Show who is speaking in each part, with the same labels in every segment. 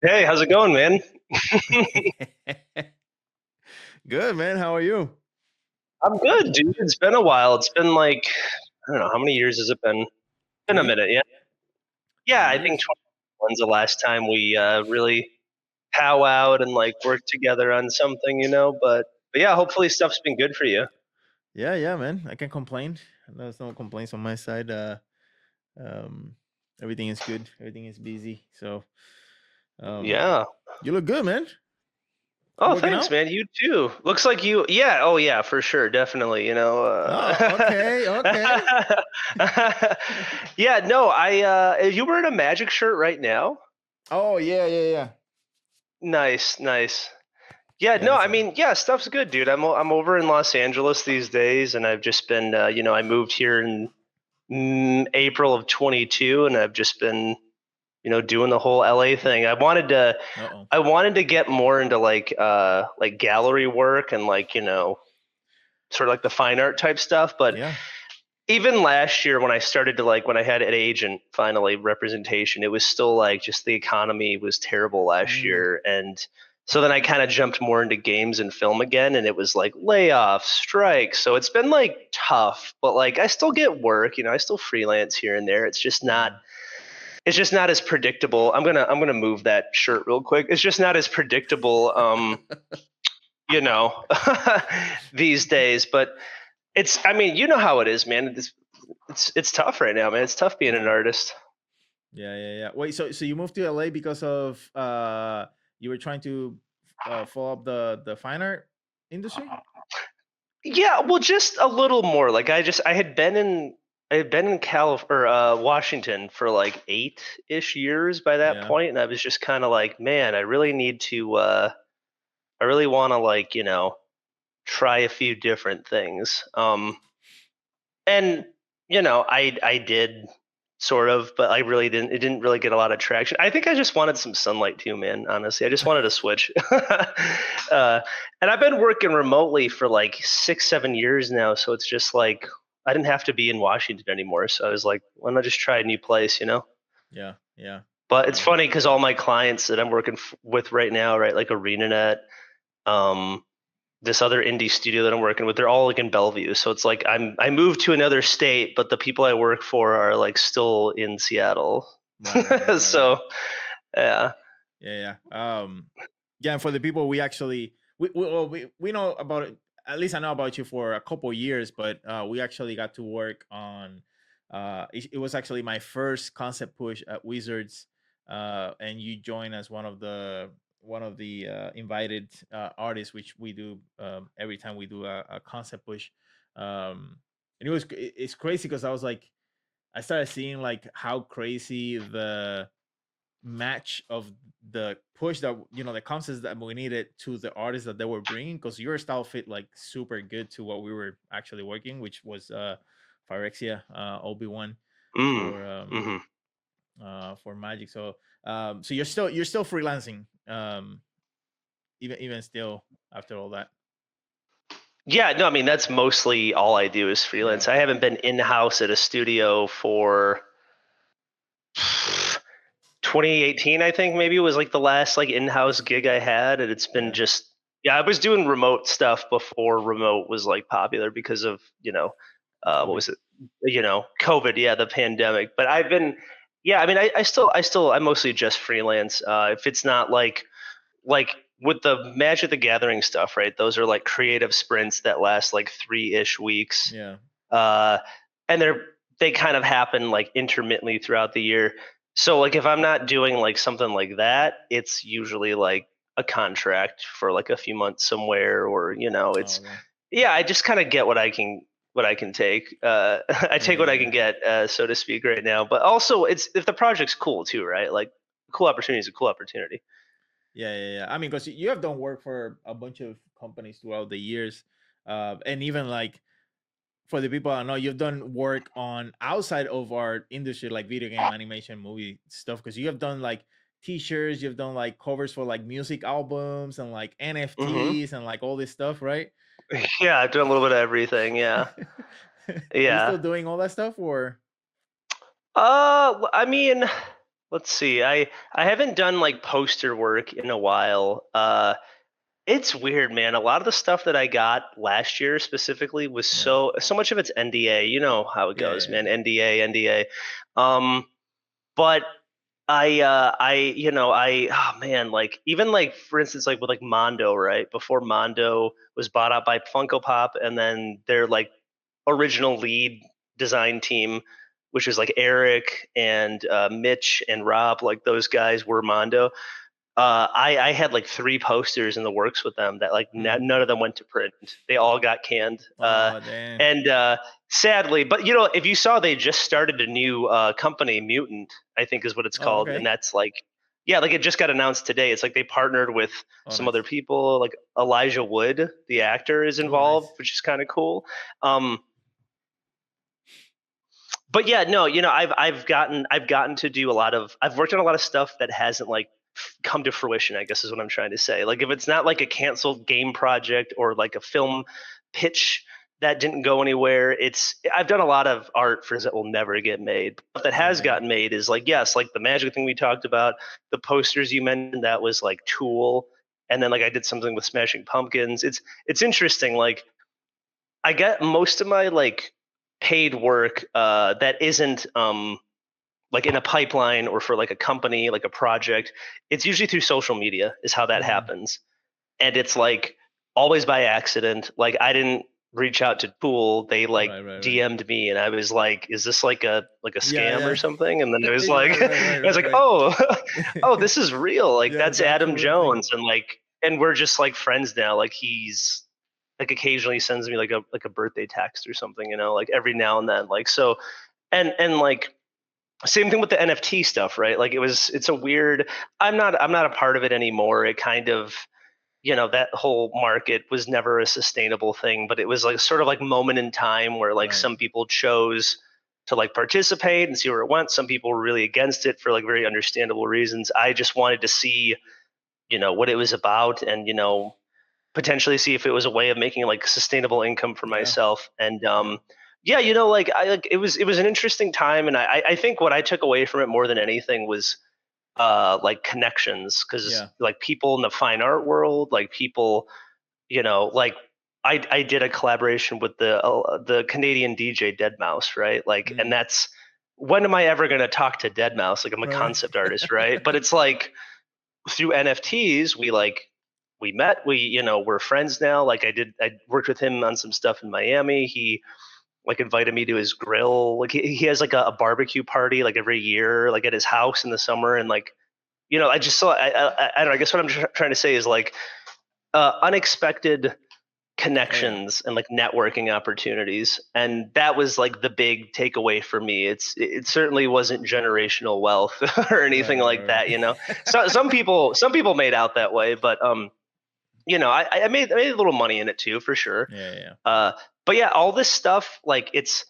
Speaker 1: Hey, how's it going, man?
Speaker 2: Good, man. How are you?
Speaker 1: I'm good, dude. It's been a while. It's been like, I don't know, how many years has it been? Been a
Speaker 2: 3?
Speaker 1: minute, yeah. Yeah,
Speaker 2: 3
Speaker 1: I think
Speaker 2: years?
Speaker 1: 2021's the last time we really powwowed and like worked together on something, But yeah, hopefully stuff's been good for you.
Speaker 2: Yeah, yeah, man. I can complain. There's no complaints on my side. Um, everything is good. Everything is busy. So, um,
Speaker 1: Yeah.
Speaker 2: you look good, man. You
Speaker 1: Oh,
Speaker 2: working
Speaker 1: thanks,
Speaker 2: out?
Speaker 1: man. You too. Looks like you. Yeah. Oh, yeah, for sure. Definitely.
Speaker 2: Oh, okay, okay.
Speaker 1: Yeah. No, you wearing a Magic shirt right now?
Speaker 2: Oh, yeah, yeah, yeah.
Speaker 1: Nice, nice. Yeah,
Speaker 2: Yeah,
Speaker 1: no,
Speaker 2: that's
Speaker 1: I mean, yeah, stuff's good, dude. I'm over in Los Angeles these days, and I've just been, I moved here in April of 22, and I've just been, doing the whole LA thing.
Speaker 2: Uh-oh.
Speaker 1: I wanted to get more into like gallery work and like sort of like the fine art type stuff. But
Speaker 2: Yeah.
Speaker 1: even last year, when I started to like when I had an agent finally representation, it was still like just the economy was terrible last
Speaker 2: Mm,
Speaker 1: year, and so then I kind of jumped more into games and film again, and it was like layoffs, strikes. So it's been like tough, but like I still get work, I still freelance here and there.
Speaker 2: yeah.
Speaker 1: It's just not as predictable. I'm gonna move that shirt real quick. It's just not as predictable, you know, these days. But I mean, you know how it is, man. It's tough right now, man. It's tough being an
Speaker 2: Yeah.
Speaker 1: artist.
Speaker 2: Yeah, yeah, yeah. Wait, so you moved to LA because of you were trying to follow up the fine art industry?
Speaker 1: Yeah, well, just a little more. Like I had been in Washington for like 8-ish years by that
Speaker 2: Yeah.
Speaker 1: point, and I was just kind of like, man, I really need to. I really want to like try a few different things. And I did sort of, but I really didn't. It didn't really get a lot of traction. I think I just wanted some sunlight too, man. Honestly, I just wanted to switch. And I've been working remotely for like 6, 7 years now, so it's just like I didn't have to be in Washington anymore. So I was like, why not just try a new place?
Speaker 2: Yeah, yeah.
Speaker 1: But it's
Speaker 2: Um,
Speaker 1: funny because all my clients that I'm working with right now, right, like ArenaNet, um, this other indie studio that I'm working with, they're all like in Bellevue. So it's like I moved to another state, but the people I work for are like still in Seattle.
Speaker 2: right, right, right, right, right.
Speaker 1: So yeah.
Speaker 2: Yeah, yeah. Yeah, and for the people we actually we know about it. At least I know about you for a couple years, but we actually got to work on. It was actually my first concept push at Wizards, and you joined as one of the invited artists, which we do every time we do a concept push. And it's crazy because I was like, I started seeing like how crazy the match of the push that the concepts that we needed to the artists that they were bringing, because your style fit like super good to what we were actually working, which was Phyrexia, Obi-Wan
Speaker 1: Mm.
Speaker 2: for
Speaker 1: Hmm.
Speaker 2: Magic. So you're still freelancing, even still after all that.
Speaker 1: Yeah, no, I mean that's mostly all I do is
Speaker 2: Yeah.
Speaker 1: freelance. I haven't been in house at a studio for 2018, I think maybe was like the last like in-house gig I had, and it's been
Speaker 2: Yeah.
Speaker 1: just yeah, I was doing remote stuff before remote was like popular because of what
Speaker 2: COVID.
Speaker 1: was it, COVID, yeah, the pandemic. But I've been yeah, I mean I mostly just freelance. If it's not like with the Magic the Gathering stuff, right? Those are like creative sprints that last like 3-ish weeks.
Speaker 2: Yeah.
Speaker 1: Uh, and they kind of happen like intermittently throughout the year. So like if I'm not doing like something like that, it's usually like a contract for like a few months somewhere, or
Speaker 2: Oh,
Speaker 1: it's
Speaker 2: okay.
Speaker 1: yeah, I just kind of get what I can take. I
Speaker 2: Yeah,
Speaker 1: take what
Speaker 2: yeah,
Speaker 1: I
Speaker 2: yeah.
Speaker 1: can get, so to speak, right now. But also, it's if the project's cool too, right? Like, cool opportunity is a cool opportunity.
Speaker 2: Yeah, yeah, yeah. I mean, because you have done work for a bunch of companies throughout the years, and even like for the people I know, you've done work on outside of our industry, like video game, animation, movie stuff. Because you have done like T-shirts, you've done like covers for like music albums and like
Speaker 1: Hmm.
Speaker 2: NFTs and like all this stuff, right?
Speaker 1: Yeah, I've done a little bit of everything. Yeah,
Speaker 2: Are you
Speaker 1: yeah.
Speaker 2: still doing all that stuff, or?
Speaker 1: I mean, let's see. I haven't done like poster work in a while. It's weird, man. A lot of the stuff that I got last year specifically was
Speaker 2: Yeah.
Speaker 1: so much of it's NDA. You know how it
Speaker 2: Yeah.
Speaker 1: goes,
Speaker 2: Yeah.
Speaker 1: man. NDA, NDA. Um, but I man, like even like for instance, like with like Mondo, right? Before Mondo was bought out by Funko Pop, and then their like original lead design team, which was like Eric and Mitch and Rob, like those guys were Mondo. I had like three posters in the works with them that like
Speaker 2: Hmm.
Speaker 1: none of them went to print. They all got canned.
Speaker 2: Oh, damn.
Speaker 1: And sadly, but you know, if you saw, they just started a new company, Mutant, I think is what it's
Speaker 2: Oh,
Speaker 1: called, and
Speaker 2: okay.
Speaker 1: that's like, yeah, like it just got announced today. It's like they partnered with
Speaker 2: Oh,
Speaker 1: some other
Speaker 2: nice.
Speaker 1: people, like Elijah Wood, the actor, is
Speaker 2: Oh,
Speaker 1: involved,
Speaker 2: nice.
Speaker 1: which is kind of cool. Um, but yeah, no, you know, I've gotten to do a lot of I've worked on a lot of stuff that hasn't like come to fruition, I guess is what I'm trying to say. Like if it's not like a canceled game project or like a film pitch that didn't go anywhere, it's I've done a lot of art for that will never get made. But that has
Speaker 2: Yeah.
Speaker 1: gotten made is like yes, like the magic thing we talked about, the posters you mentioned, that was like Tool, and then like I did something with Smashing Pumpkins. It's interesting, like I get most of my like paid work that isn't like in a pipeline or for like a company, like a project. It's usually through social media is how that
Speaker 2: Hmm.
Speaker 1: happens, and it's like always by accident. Like I didn't reach out to Tool; they like
Speaker 2: Right. Right. Right.
Speaker 1: DM'd me, and I was like, "Is this like a
Speaker 2: Yeah.
Speaker 1: scam or
Speaker 2: Yeah.
Speaker 1: something?" And then it was like,
Speaker 2: Right. Right. Right.
Speaker 1: I was
Speaker 2: Right.
Speaker 1: like,
Speaker 2: Right.
Speaker 1: "Oh, oh, this is real. Like
Speaker 2: Yeah,
Speaker 1: that's
Speaker 2: it's actual
Speaker 1: Adam
Speaker 2: real thing.
Speaker 1: Jones," and like, and we're just like friends now. Like he's like occasionally sends me like a birthday text or something, you know, like every now and then. Like so, and like same thing with the NFT stuff, right? Like it's a weird. I'm not a part of it anymore. It kind of, you know, that whole market was never a sustainable thing, but it was like sort of like moment in time where like
Speaker 2: Right.
Speaker 1: some people chose to like participate and see where it went. Some people were really against it for like very understandable reasons. I just wanted to see, you know, what it was about, and you know, potentially see if it was a way of making like sustainable income for
Speaker 2: Yeah.
Speaker 1: myself. And
Speaker 2: Yeah.
Speaker 1: yeah, you know, like I like it was an interesting time, and I think what I took away from it more than anything was like connections, because
Speaker 2: Yeah.
Speaker 1: like people in the fine art world, like people, you know, like I did a collaboration with the Canadian DJ Dead Mouse, right? Like, and
Speaker 2: Mm.
Speaker 1: that's, when am I ever going to talk to Dead Mouse? Like I'm a
Speaker 2: Right.
Speaker 1: concept artist, right? But it's like through NFTs, we met, we, you know, we're friends now. Like I worked with him on some stuff in Miami. He like invited me to his grill. Like he has like a barbecue party like every year, like at his house in the summer. And like, you know, I just saw, I don't know, I guess what I'm trying to say is like unexpected
Speaker 2: Oh, yeah.
Speaker 1: connections and like networking opportunities, and that was like the big takeaway for me. It certainly wasn't generational wealth or
Speaker 2: Right.
Speaker 1: anything
Speaker 2: Right.
Speaker 1: like
Speaker 2: Right.
Speaker 1: that, you know.
Speaker 2: Right.
Speaker 1: So some people made out that way, but you know, I made a little money in it too, for sure.
Speaker 2: Yeah. Yeah.
Speaker 1: uh but yeah, all this stuff, like it's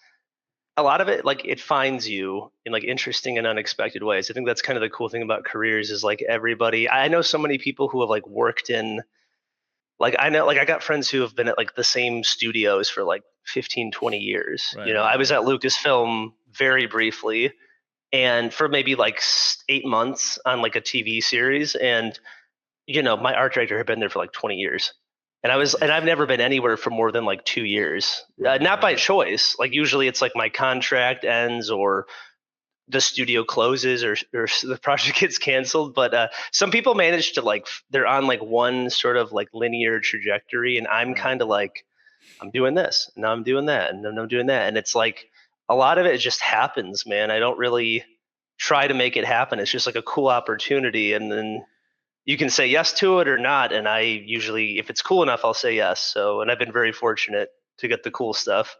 Speaker 1: a lot of it, like it finds you in like interesting and unexpected ways. I think that's kind of the cool thing about careers is like everybody, I know so many people who have like worked in, like I know, like I got friends who have been at like the same studios for like 15, 20 years.
Speaker 2: Right.
Speaker 1: You know,
Speaker 2: Right.
Speaker 1: I was
Speaker 2: Right.
Speaker 1: at Lucasfilm very briefly, and for maybe like 8 months on like a TV series. And, you know, my art director had been there for like 20 years. And I've
Speaker 2: Nice.
Speaker 1: never been anywhere for more than like 2 years.
Speaker 2: Right.
Speaker 1: Not
Speaker 2: Right.
Speaker 1: by
Speaker 2: Right.
Speaker 1: choice. Like usually it's like my contract ends or the studio closes, or the project gets canceled. But some people manage to like they're on like one sort of like linear trajectory, and I'm
Speaker 2: Right.
Speaker 1: kind of like, I'm doing this, and now I'm doing that, and then I'm doing that, and it's like a lot of it just happens, man. I don't really try to make it happen. It's just like a cool opportunity, and then you can say yes to it or not. And I usually, if it's cool enough, I'll say yes. So, and I've been very fortunate to get the cool stuff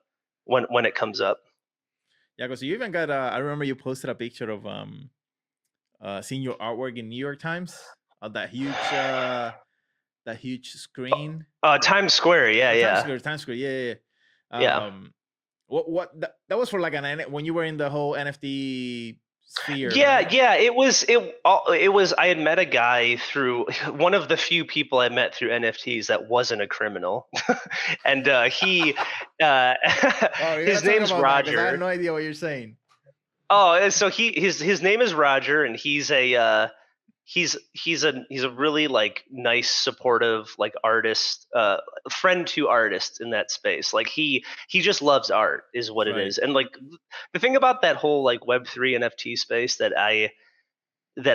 Speaker 1: when it comes up.
Speaker 2: Yeah. Because you even got. I remember you posted a picture of seeing your artwork in New York Times. That huge screen.
Speaker 1: Times Square, yeah,
Speaker 2: Times
Speaker 1: yeah,
Speaker 2: Square. Times Square. Yeah. Yeah.
Speaker 1: yeah.
Speaker 2: Yeah. That was for like when you were in the whole NFT sphere,
Speaker 1: Yeah,
Speaker 2: right?
Speaker 1: yeah, it was I had met a guy through one of the few people I met through NFTs that wasn't a criminal. And he uh
Speaker 2: Oh, you gotta
Speaker 1: his
Speaker 2: talk
Speaker 1: name's
Speaker 2: about that because I had
Speaker 1: Roger.
Speaker 2: no idea what you're saying.
Speaker 1: Oh, and so his name is Roger, and he's a really like nice, supportive like artist, friend to artists in that space. Like he just loves art, is what it
Speaker 2: Right.
Speaker 1: is. And like the thing about that whole like Web3 NFT space that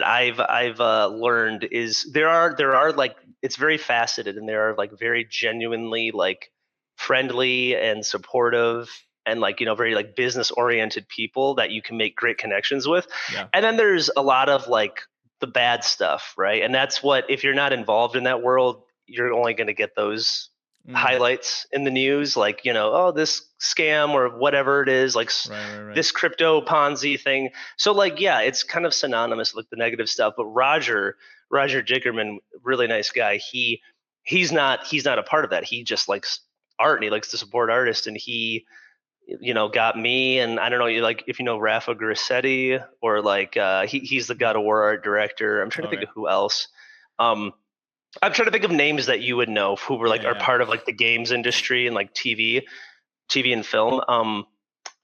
Speaker 1: I've learned is there are like it's very faceted, and there are like very genuinely like friendly and supportive and like very like business oriented people that you can make great connections with.
Speaker 2: Yeah.
Speaker 1: And then there's a lot of like the bad stuff, right? And that's what, if you're not involved in that world, you're only going to get those
Speaker 2: Mm.
Speaker 1: highlights in the news, like oh, this scam or whatever it is, like
Speaker 2: Right. Right. Right.
Speaker 1: this crypto Ponzi thing. So like yeah, it's kind of synonymous with the negative stuff. But Roger Dickerman, really nice guy. He's not a part of that. He just likes art, and he likes to support artists. And he got me, and I don't know, like if you know Rafa Grassetti, or like he's the God of War art director. I'm trying to think
Speaker 2: Okay.
Speaker 1: of who else. Um, I'm trying to think of names that you would know who were
Speaker 2: Yeah.
Speaker 1: like are
Speaker 2: Yeah.
Speaker 1: part of like the games industry and like TV and film.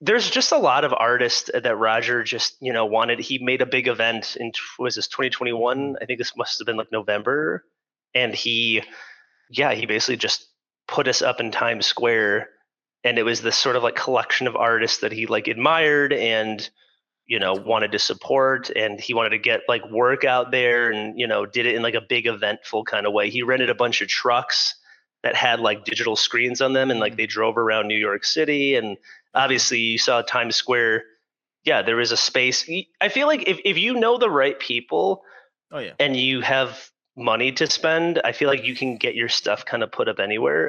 Speaker 1: There's just a lot of artists that Roger just wanted. He made a big event in, was this
Speaker 2: Mm.
Speaker 1: 2021? I think this must have been like November, and he basically just put us up in Times Square, and it was this sort of like collection of artists that he like admired and
Speaker 2: That's cool.
Speaker 1: wanted to support, and he wanted to get like work out there, and did it in like a big eventful kind of way. He rented a bunch of trucks that had like digital screens on them, and like
Speaker 2: Mm.
Speaker 1: they drove around New York City. And
Speaker 2: That's cool.
Speaker 1: obviously you saw Times Square. Yeah, there was a space. I feel like if you know the right people
Speaker 2: Oh yeah.
Speaker 1: and you have money to spend, I feel like you can get your stuff kind of put up anywhere.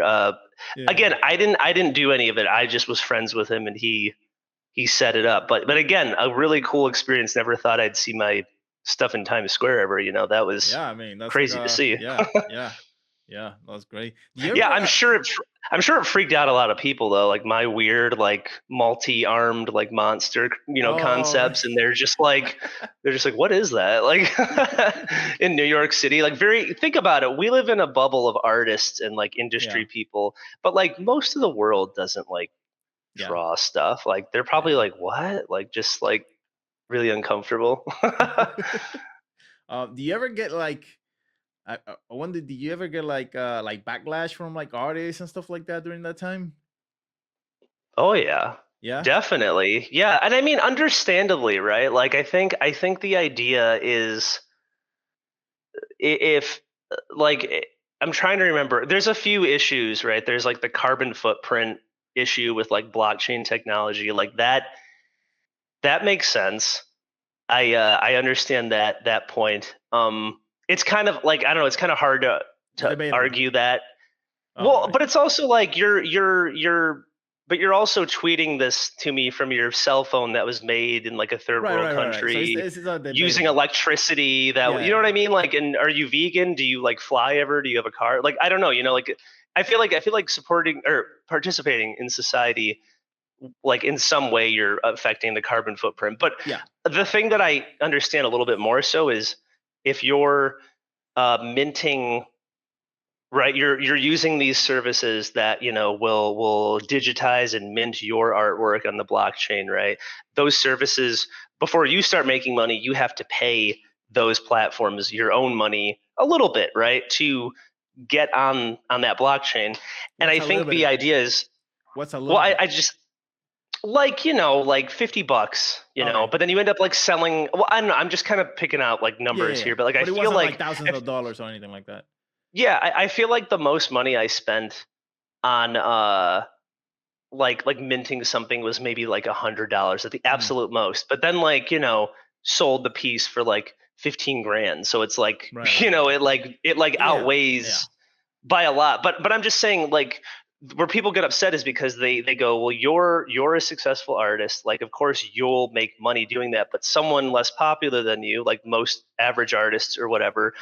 Speaker 2: Yeah.
Speaker 1: Again, I didn't do any of it. I just was friends with him, and he set it up. But again, a really cool experience. Never thought I'd see my stuff in Times Square ever. That was
Speaker 2: Yeah. I mean, that's like
Speaker 1: crazy to see.
Speaker 2: yeah. Yeah. Yeah. That's great. Do you
Speaker 1: Yeah,
Speaker 2: ever?
Speaker 1: I'm sure it freaked out a lot of people though. Like my weird like multi-armed like monster
Speaker 2: Oh.
Speaker 1: concepts, and they're just like what is that? Like in New York City, like very think about it. We live in a bubble of artists and like
Speaker 2: Yeah.
Speaker 1: industry people, but like most of the world doesn't like
Speaker 2: Yeah.
Speaker 1: draw stuff. Like they're probably
Speaker 2: Yeah.
Speaker 1: like what? Like just like really uncomfortable.
Speaker 2: Do you ever get like? I wonder, did you ever get like backlash from like artists and stuff like that during that time?
Speaker 1: Oh yeah.
Speaker 2: Yeah.
Speaker 1: Definitely. Yeah. And I mean understandably, right? Like I think the idea is if like I'm trying to remember. There's a few issues, right? There's like the carbon footprint issue with like blockchain technology. Like that makes sense. I understand that point. It's kind of like I don't know, it's kind of hard to
Speaker 2: It's
Speaker 1: to
Speaker 2: debatable.
Speaker 1: argue that.
Speaker 2: Oh,
Speaker 1: Well,
Speaker 2: right.
Speaker 1: but it's also like but you're also tweeting this to me from your cell phone that was made in like a third
Speaker 2: Right,
Speaker 1: world
Speaker 2: right, right, right. So
Speaker 1: country
Speaker 2: it's not
Speaker 1: using
Speaker 2: debatable.
Speaker 1: electricity that you know
Speaker 2: Yeah.
Speaker 1: what I mean? Like, and are you vegan? Do you like fly ever? Do you have a car? Like, I don't know, like I feel like supporting or participating in society, like in some way you're affecting the carbon footprint. But
Speaker 2: Yeah.
Speaker 1: the thing that I understand a little bit more so is if you're minting, right, you're using these services that will digitize and mint your artwork on the blockchain, right? Those services, before you start making money, you have to pay those platforms your own money a little bit, right, to get on that blockchain. And
Speaker 2: What's
Speaker 1: I
Speaker 2: a little
Speaker 1: think the
Speaker 2: bit?
Speaker 1: idea is,
Speaker 2: What's a
Speaker 1: well,
Speaker 2: little
Speaker 1: I,
Speaker 2: bit?
Speaker 1: I just like like $50,
Speaker 2: Okay.
Speaker 1: but then you end up like selling. Well, I don't know, I'm just kind of picking out like
Speaker 2: Yeah, yeah,
Speaker 1: numbers
Speaker 2: yeah.
Speaker 1: here, but like I
Speaker 2: But it
Speaker 1: feel
Speaker 2: wasn't like
Speaker 1: like
Speaker 2: thousands
Speaker 1: if
Speaker 2: of dollars or anything like that.
Speaker 1: yeah, I feel like the most money I spent on like minting something was maybe like $100 at the
Speaker 2: Mm.
Speaker 1: absolute most. But then like sold the piece for like 15 grand. So it's like
Speaker 2: Right, right, right.
Speaker 1: it
Speaker 2: Yeah. Yeah.
Speaker 1: outweighs by a lot. But I'm just saying, like, where people get upset is because they go, well, you're a successful artist, like of course you'll make money doing that, but someone less popular than you, like most average artists or whatever,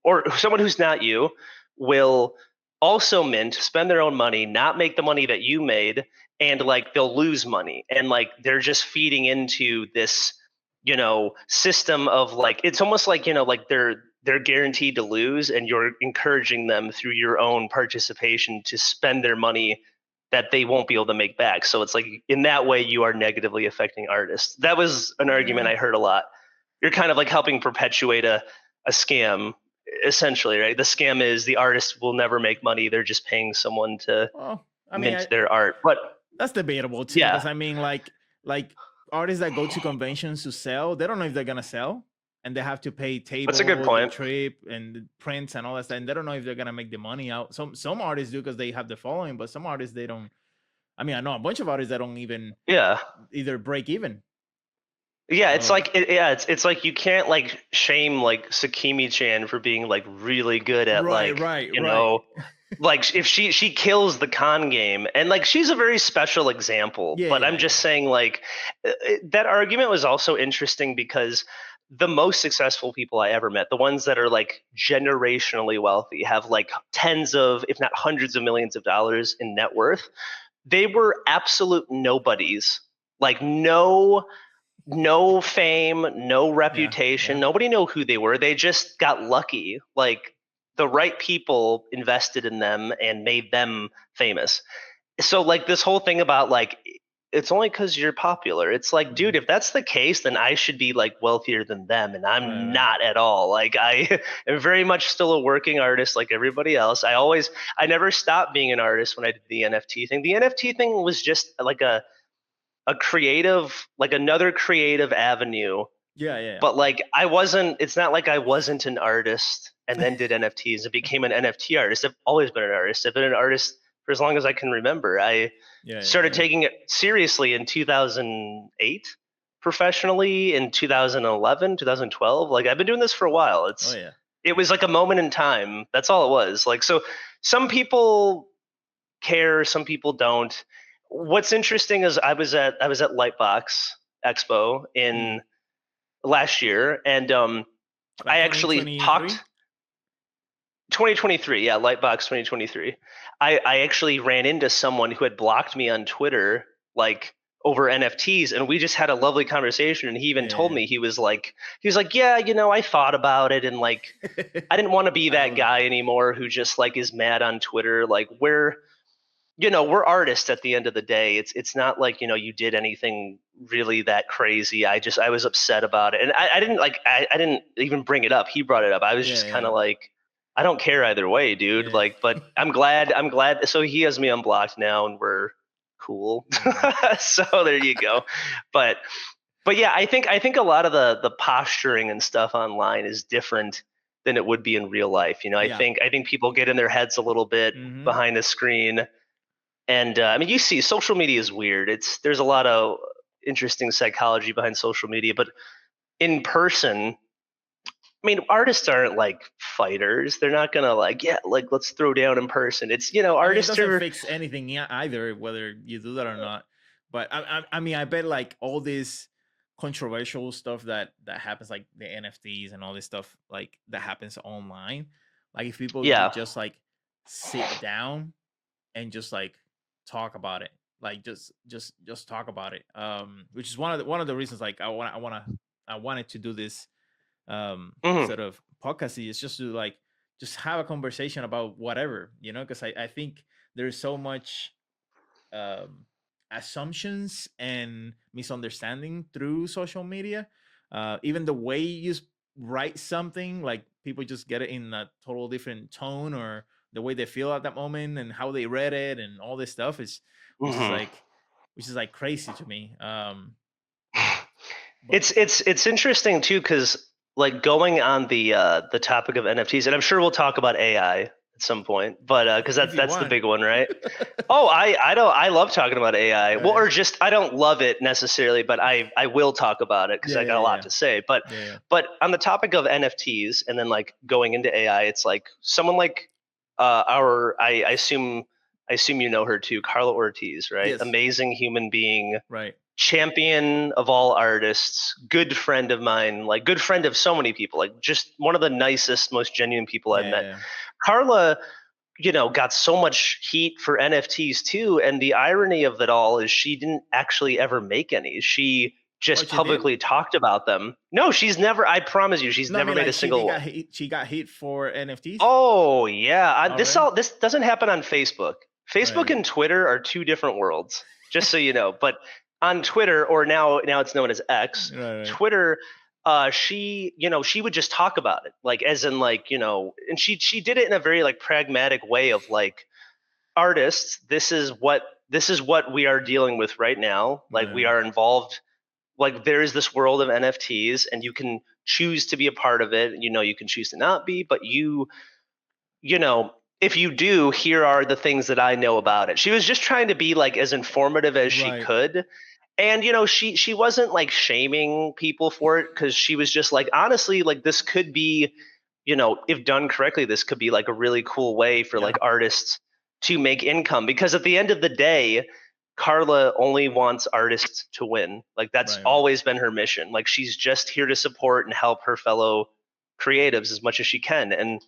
Speaker 1: or someone who's not you, will also mint, spend their own money, not make the money that you made, and like they'll lose money, and like they're just feeding into this system of like it's almost like like they're guaranteed to lose, and you're encouraging them through your own participation to spend their money that they won't be able to make back. So it's like in that way you are negatively affecting artists. That was an argument
Speaker 2: Yeah.
Speaker 1: I heard a lot. You're kind of like helping perpetuate a scam essentially, right? The scam is the artist will never make money. They're just paying someone to
Speaker 2: Well, I mean,
Speaker 1: mint their art. But
Speaker 2: that's debatable too,
Speaker 1: yeah,
Speaker 2: because I mean, like artists that go to conventions to sell, they don't know if they're gonna sell, and they have to pay
Speaker 1: that's a good
Speaker 2: table, the
Speaker 1: point.
Speaker 2: trip, and the prints and all that stuff, and they don't know if they're gonna make the money out. Some artists do because they have the following, but some artists they don't. I mean, I know a bunch of artists that don't even
Speaker 1: Yeah.
Speaker 2: either break even.
Speaker 1: Yeah, it's
Speaker 2: So
Speaker 1: like it's like you can't like shame like Sakimi Chan for being like really good at
Speaker 2: right,
Speaker 1: like,
Speaker 2: right,
Speaker 1: you
Speaker 2: right.
Speaker 1: know, like if she kills the con game and like she's a very special example,
Speaker 2: Yeah,
Speaker 1: but
Speaker 2: yeah,
Speaker 1: I'm just
Speaker 2: yeah.
Speaker 1: saying like that argument was also interesting because the most successful people I ever met, the ones that are like generationally wealthy, have like tens of if not hundreds of millions of dollars in net worth, they were absolute nobodies. Like no fame, no
Speaker 2: Yeah,
Speaker 1: reputation.
Speaker 2: yeah.
Speaker 1: Nobody knew who they were. They just got lucky. Like the right people invested in them and made them famous. So like this whole thing about like it's only because you're popular. It's like, dude,
Speaker 2: Mhm.
Speaker 1: if that's the case, then I should be like wealthier than them, and
Speaker 2: Right,
Speaker 1: I'm
Speaker 2: right.
Speaker 1: not at all. Like I am very much still a working artist, like everybody else. I never stopped being an artist when I did the NFT thing. The NFT thing was just like a creative, like another creative avenue.
Speaker 2: Yeah, yeah,
Speaker 1: But like I wasn't, it's not like I wasn't an artist and then did NFTs and became an NFT artist. I've always been an artist. I've been an artist for as long as I can remember. I
Speaker 2: yeah, yeah,
Speaker 1: started
Speaker 2: yeah.
Speaker 1: taking it seriously in 2008, professionally in 2011, 2012. Like I've been doing this for a while.
Speaker 2: Oh yeah.
Speaker 1: It was like a moment in time. That's all it was. Like so some people care, some people don't. What's interesting is I was at Lightbox Expo
Speaker 2: Mm.
Speaker 1: in last year, and
Speaker 2: Like
Speaker 1: I actually
Speaker 2: 2023.
Speaker 1: talked 2023, yeah, Lightbox 2023. I actually ran into someone who had blocked me on Twitter like over NFTs, and we just had a lovely conversation. And he even told
Speaker 2: Yeah.
Speaker 1: me he was like, yeah, I thought about it, and like I didn't want to be
Speaker 2: I
Speaker 1: that
Speaker 2: love it.
Speaker 1: guy anymore who just like is mad on Twitter. Like we're artists at the end of the day. It's not like you did anything really that crazy. I was upset about it, and I didn't like I didn't even bring it up. He brought it up. I was
Speaker 2: Yeah,
Speaker 1: just kind
Speaker 2: yeah,
Speaker 1: of like, I don't care either way, dude.
Speaker 2: yeah.
Speaker 1: Like, but I'm glad. So he has me unblocked now, and we're cool.
Speaker 2: Yeah,
Speaker 1: So there you go. But but yeah, I think a lot of the posturing and stuff online is different than it would be in real life. I
Speaker 2: yeah.
Speaker 1: think I think people get in their heads a little bit
Speaker 2: Mm-hmm.
Speaker 1: behind the screen, and I mean, you see, social media is weird. There's a lot of interesting psychology behind social media, but in person, I mean, artists aren't like fighters. They're not gonna like, yeah, like let's throw down in person. It's
Speaker 2: I mean, it
Speaker 1: artists
Speaker 2: doesn't
Speaker 1: are,
Speaker 2: fix anything either, whether you do that or not. But I mean, I bet like all this controversial stuff that happens, like the NFTs and all this stuff, like that happens online. Like if people would
Speaker 1: yeah.
Speaker 2: just like sit down and just like talk about it, like just talk about it. Which is one of the reasons like I wanted to do this
Speaker 1: Hmm.
Speaker 2: sort of podcast is just to like just have a conversation about whatever, because I think there's so much um assumptions and misunderstanding through social media. Even the way you write something, like people just get it in a total different tone, or the way they feel at that moment and how they read it and all this stuff is which is
Speaker 1: Hmm.
Speaker 2: like which is like crazy to me. But
Speaker 1: It's interesting too because like going on the topic of NFTs, and I'm sure we'll talk about AI at some point, but because
Speaker 2: if you
Speaker 1: that's the
Speaker 2: want.
Speaker 1: big one, right? Oh, I love talking about AI. Well,
Speaker 2: Yeah,
Speaker 1: or just I don't love it necessarily, but I will talk about it because
Speaker 2: yeah,
Speaker 1: I got
Speaker 2: yeah,
Speaker 1: a lot
Speaker 2: yeah,
Speaker 1: to say. But
Speaker 2: yeah, yeah.
Speaker 1: but on the topic of NFTs and then like going into AI, it's like someone like our I assume you know her too, Carla Ortiz, right?
Speaker 2: Yes,
Speaker 1: Amazing human being,
Speaker 2: right.
Speaker 1: champion of all artists, good friend of mine, like good friend of so many people, like just one of the nicest, most genuine people I've
Speaker 2: Yeah,
Speaker 1: met.
Speaker 2: yeah.
Speaker 1: Carla, got so much heat for NFTs too. And the irony of it all is she didn't actually ever make any. She
Speaker 2: Oh,
Speaker 1: just
Speaker 2: she did?
Speaker 1: publicly talked about them. No, she's never, I promise you, she's
Speaker 2: No, I
Speaker 1: never
Speaker 2: mean
Speaker 1: made a
Speaker 2: like she did
Speaker 1: single.
Speaker 2: got hit. She got hit for NFTs.
Speaker 1: Oh, yeah.
Speaker 2: Oh,
Speaker 1: This
Speaker 2: really?
Speaker 1: all, this doesn't happen on Facebook. Facebook
Speaker 2: Right.
Speaker 1: and Twitter are two different worlds, just so you know. But on Twitter, or now it's known as X,
Speaker 2: Right. Right.
Speaker 1: Twitter, she would just talk about it, like as in like and she did it in a very like pragmatic way of like artists. This is what we are dealing with right now. Like we
Speaker 2: Right.
Speaker 1: are involved. Like there is this world of NFTs, and you can choose to be a part of it. You can choose to not be, but if you do, here are the things that I know about it. She was just trying to be like as informative as she
Speaker 2: Right.
Speaker 1: could. And she wasn't like shaming people for it, because she was just like, honestly, like this could be, if done correctly, this could be like a really cool way for
Speaker 2: Yeah.
Speaker 1: like artists to make income, because at the end of the day, Carla only wants artists to win. Like that's
Speaker 2: Right. Right.
Speaker 1: always been her mission. Like she's just here to support and help her fellow creatives as much as she can. And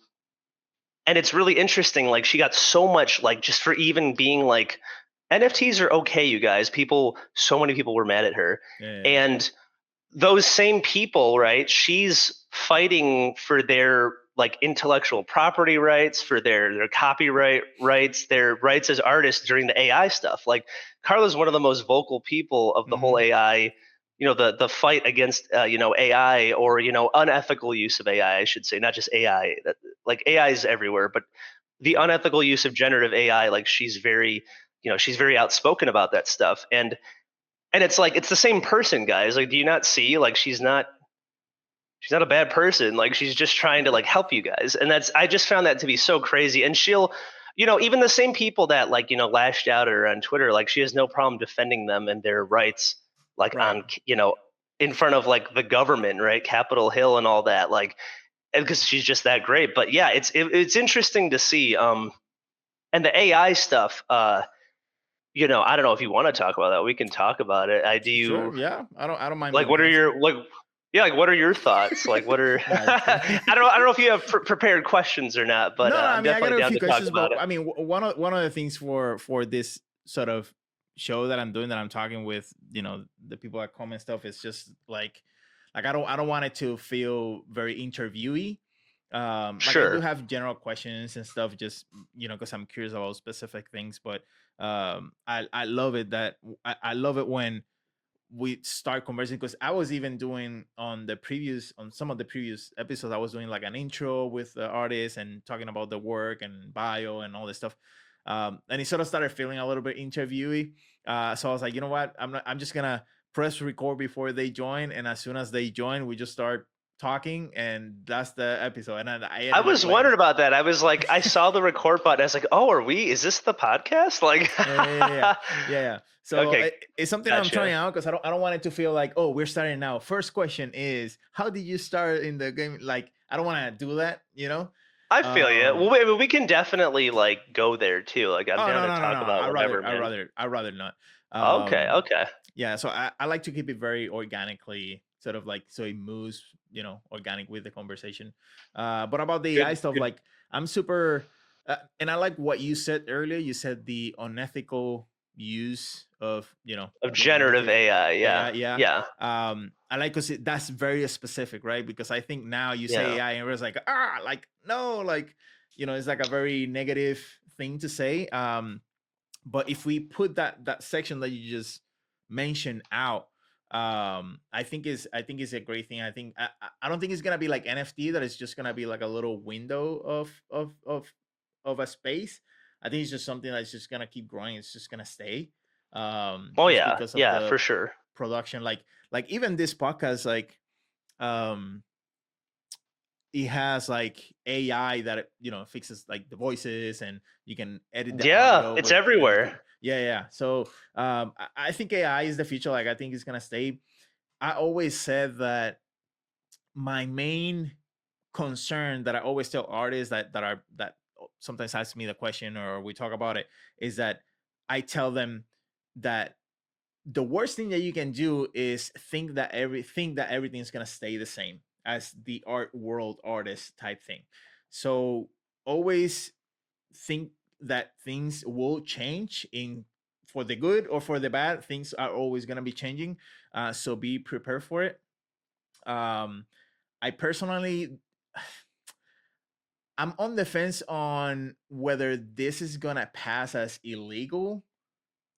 Speaker 1: it's really interesting, like she got so much, like just for even being like, NFTs are okay, you guys. So many people were mad at her.
Speaker 2: Yeah. Yeah.
Speaker 1: And those same people, right, she's fighting for their like intellectual property rights, for their copyright rights, their rights as artists during the AI stuff. Like Carla's one of the most vocal people of the whole
Speaker 2: Mm-hmm.
Speaker 1: AI, the fight against AI, or unethical use of AI, I should say, not just AI. Like AI is everywhere, but the
Speaker 2: Yeah.
Speaker 1: unethical use of generative AI, like she's very outspoken about that stuff. And it's like it's the same person, guys. Like, do you not see? Like, she's not a bad person. Like, she's just trying to like help you guys. And I just found that to be so crazy. And she'll, even the same people that like lashed out at her on Twitter, like she has no problem defending them and their rights, like
Speaker 2: Right.
Speaker 1: on in front of like the government, right, Capitol Hill and all that, like, because she's just that great. But yeah, it's interesting to see. And the AI stuff. I don't know if you want to talk about that. We can talk about it. I
Speaker 2: Sure.
Speaker 1: do.
Speaker 2: Yeah. I don't mind
Speaker 1: Like,
Speaker 2: being
Speaker 1: what are
Speaker 2: hosted.
Speaker 1: your like? Yeah, like what are your thoughts? Like, what are?
Speaker 2: Yeah.
Speaker 1: I don't know if you have prepared questions or not, but
Speaker 2: No, no. I
Speaker 1: I'm
Speaker 2: mean, I got
Speaker 1: definitely
Speaker 2: a
Speaker 1: down
Speaker 2: few
Speaker 1: to talk
Speaker 2: questions,
Speaker 1: about
Speaker 2: but
Speaker 1: it.
Speaker 2: I mean, one of the things for this sort of show that I'm doing, that I'm talking with, the people that comment stuff, is just like I don't want it to feel very interviewey. Like I do
Speaker 1: Sure.
Speaker 2: have general questions and stuff, just because I'm curious about specific things, but I love it that I love it when we start conversing, because I was even doing on some of the previous episodes, I was doing like an intro with the artist and talking about the work and bio and all this stuff. And it sort of started feeling a little bit interviewee. So I was like, you know what? I'm just gonna press record before they join, and as soon as they join, we just start talking, and that's the episode. And then I
Speaker 1: I
Speaker 2: ended up
Speaker 1: was
Speaker 2: like,
Speaker 1: wondering about that. I was like, I saw the record button. I was like, oh, are we? Is this the podcast? Like,
Speaker 2: yeah, yeah, yeah, yeah, yeah, yeah. So
Speaker 1: okay,
Speaker 2: it's something I'm trying
Speaker 1: gotcha.
Speaker 2: out, because I don't want it to feel like, oh, we're starting now. First question is, how did you start in the game? Like, I don't want to do that,
Speaker 1: I feel you. Well,
Speaker 2: Um,
Speaker 1: we can definitely like go there too. Like, I'm
Speaker 2: oh,
Speaker 1: down
Speaker 2: no,
Speaker 1: to
Speaker 2: no, no,
Speaker 1: talk
Speaker 2: no.
Speaker 1: about whatever, man.
Speaker 2: I rather not.
Speaker 1: Okay,
Speaker 2: Um,
Speaker 1: okay.
Speaker 2: yeah. So I like to keep it very organically, sort of like, so it moves, organic with the conversation. But about the AI
Speaker 1: Good,
Speaker 2: stuff,
Speaker 1: good.
Speaker 2: like, I'm super, and I like what you said earlier. You said the unethical use of,
Speaker 1: Of generative
Speaker 2: generative
Speaker 1: AI, yeah,
Speaker 2: AI. Yeah.
Speaker 1: yeah,
Speaker 2: I like, because that's very specific, right? Because I think now you say
Speaker 1: yeah.
Speaker 2: AI and everyone's like, like, no, like, it's like a very negative thing to say. But if we put that section that you just mentioned out, I think is a great thing. I don't think it's gonna be like NFT, that it's just gonna be like a little window of a space. I think it's just something that's just gonna keep growing. It's just gonna stay,
Speaker 1: Oh
Speaker 2: just
Speaker 1: yeah,
Speaker 2: because of
Speaker 1: yeah,
Speaker 2: the
Speaker 1: for sure.
Speaker 2: production. Like even this podcast, like, um it has like AI that fixes like the voices, and you can edit the
Speaker 1: Yeah,
Speaker 2: audio
Speaker 1: it's
Speaker 2: with everything.
Speaker 1: everywhere.
Speaker 2: Yeah, yeah. So I think AI is the future. Like, I think it's gonna stay. I always said that my main concern, that I always tell artists that sometimes ask me the question, or we talk about it, is that I tell them that the worst thing that you can do is think that everything's gonna stay the same as the art world artist type thing. So always think that things will change, in for the good or for the bad. Things are always gonna be changing. So be prepared for it. I personally I'm on the fence on whether this is gonna pass as illegal.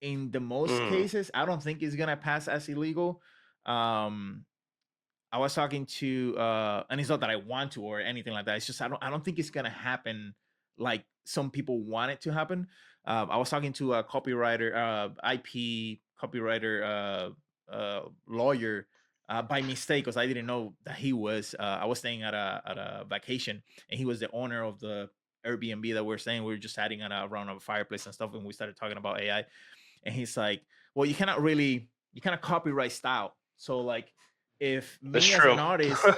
Speaker 2: In the most
Speaker 1: Mm,
Speaker 2: cases, I don't think it's gonna pass as illegal. Um, I was talking to and it's not that I want to or anything like that. It's just I don't think it's gonna happen like some people want it to happen. I was talking to a copywriter, IP copywriter lawyer by mistake because I didn't know that he was. I was staying at a vacation and he was the owner of the Airbnb that we're staying. We were just sitting at around a fireplace and stuff, and we started talking about AI. And he's like, "Well, you cannot copyright style. So like, if
Speaker 1: that's
Speaker 2: me as
Speaker 1: true.
Speaker 2: an artist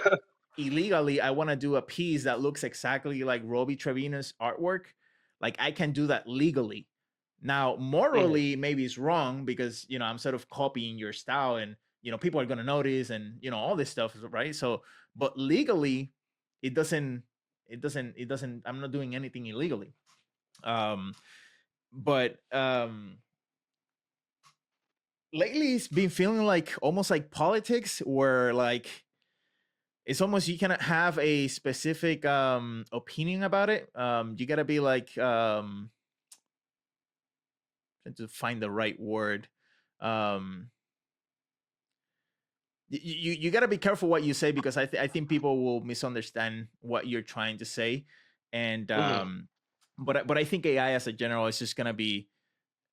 Speaker 2: illegally I want to do a piece that looks exactly like Robbie Trevino's artwork, like I can do that legally. Now,
Speaker 1: Mhm.
Speaker 2: morally, maybe it's wrong because I'm sort of copying your style, and people are gonna notice, and all this stuff, right? So, but legally, it doesn't, it doesn't. I'm not doing anything illegally. Um, but lately it's been feeling like almost like politics, where like it's almost you cannot have a specific opinion about it. You gotta be like trying to find the right word. um you got to be careful what you say, because I think people will misunderstand what you're trying to say. And
Speaker 1: Mhm.
Speaker 2: but I think AI as a general is just gonna be,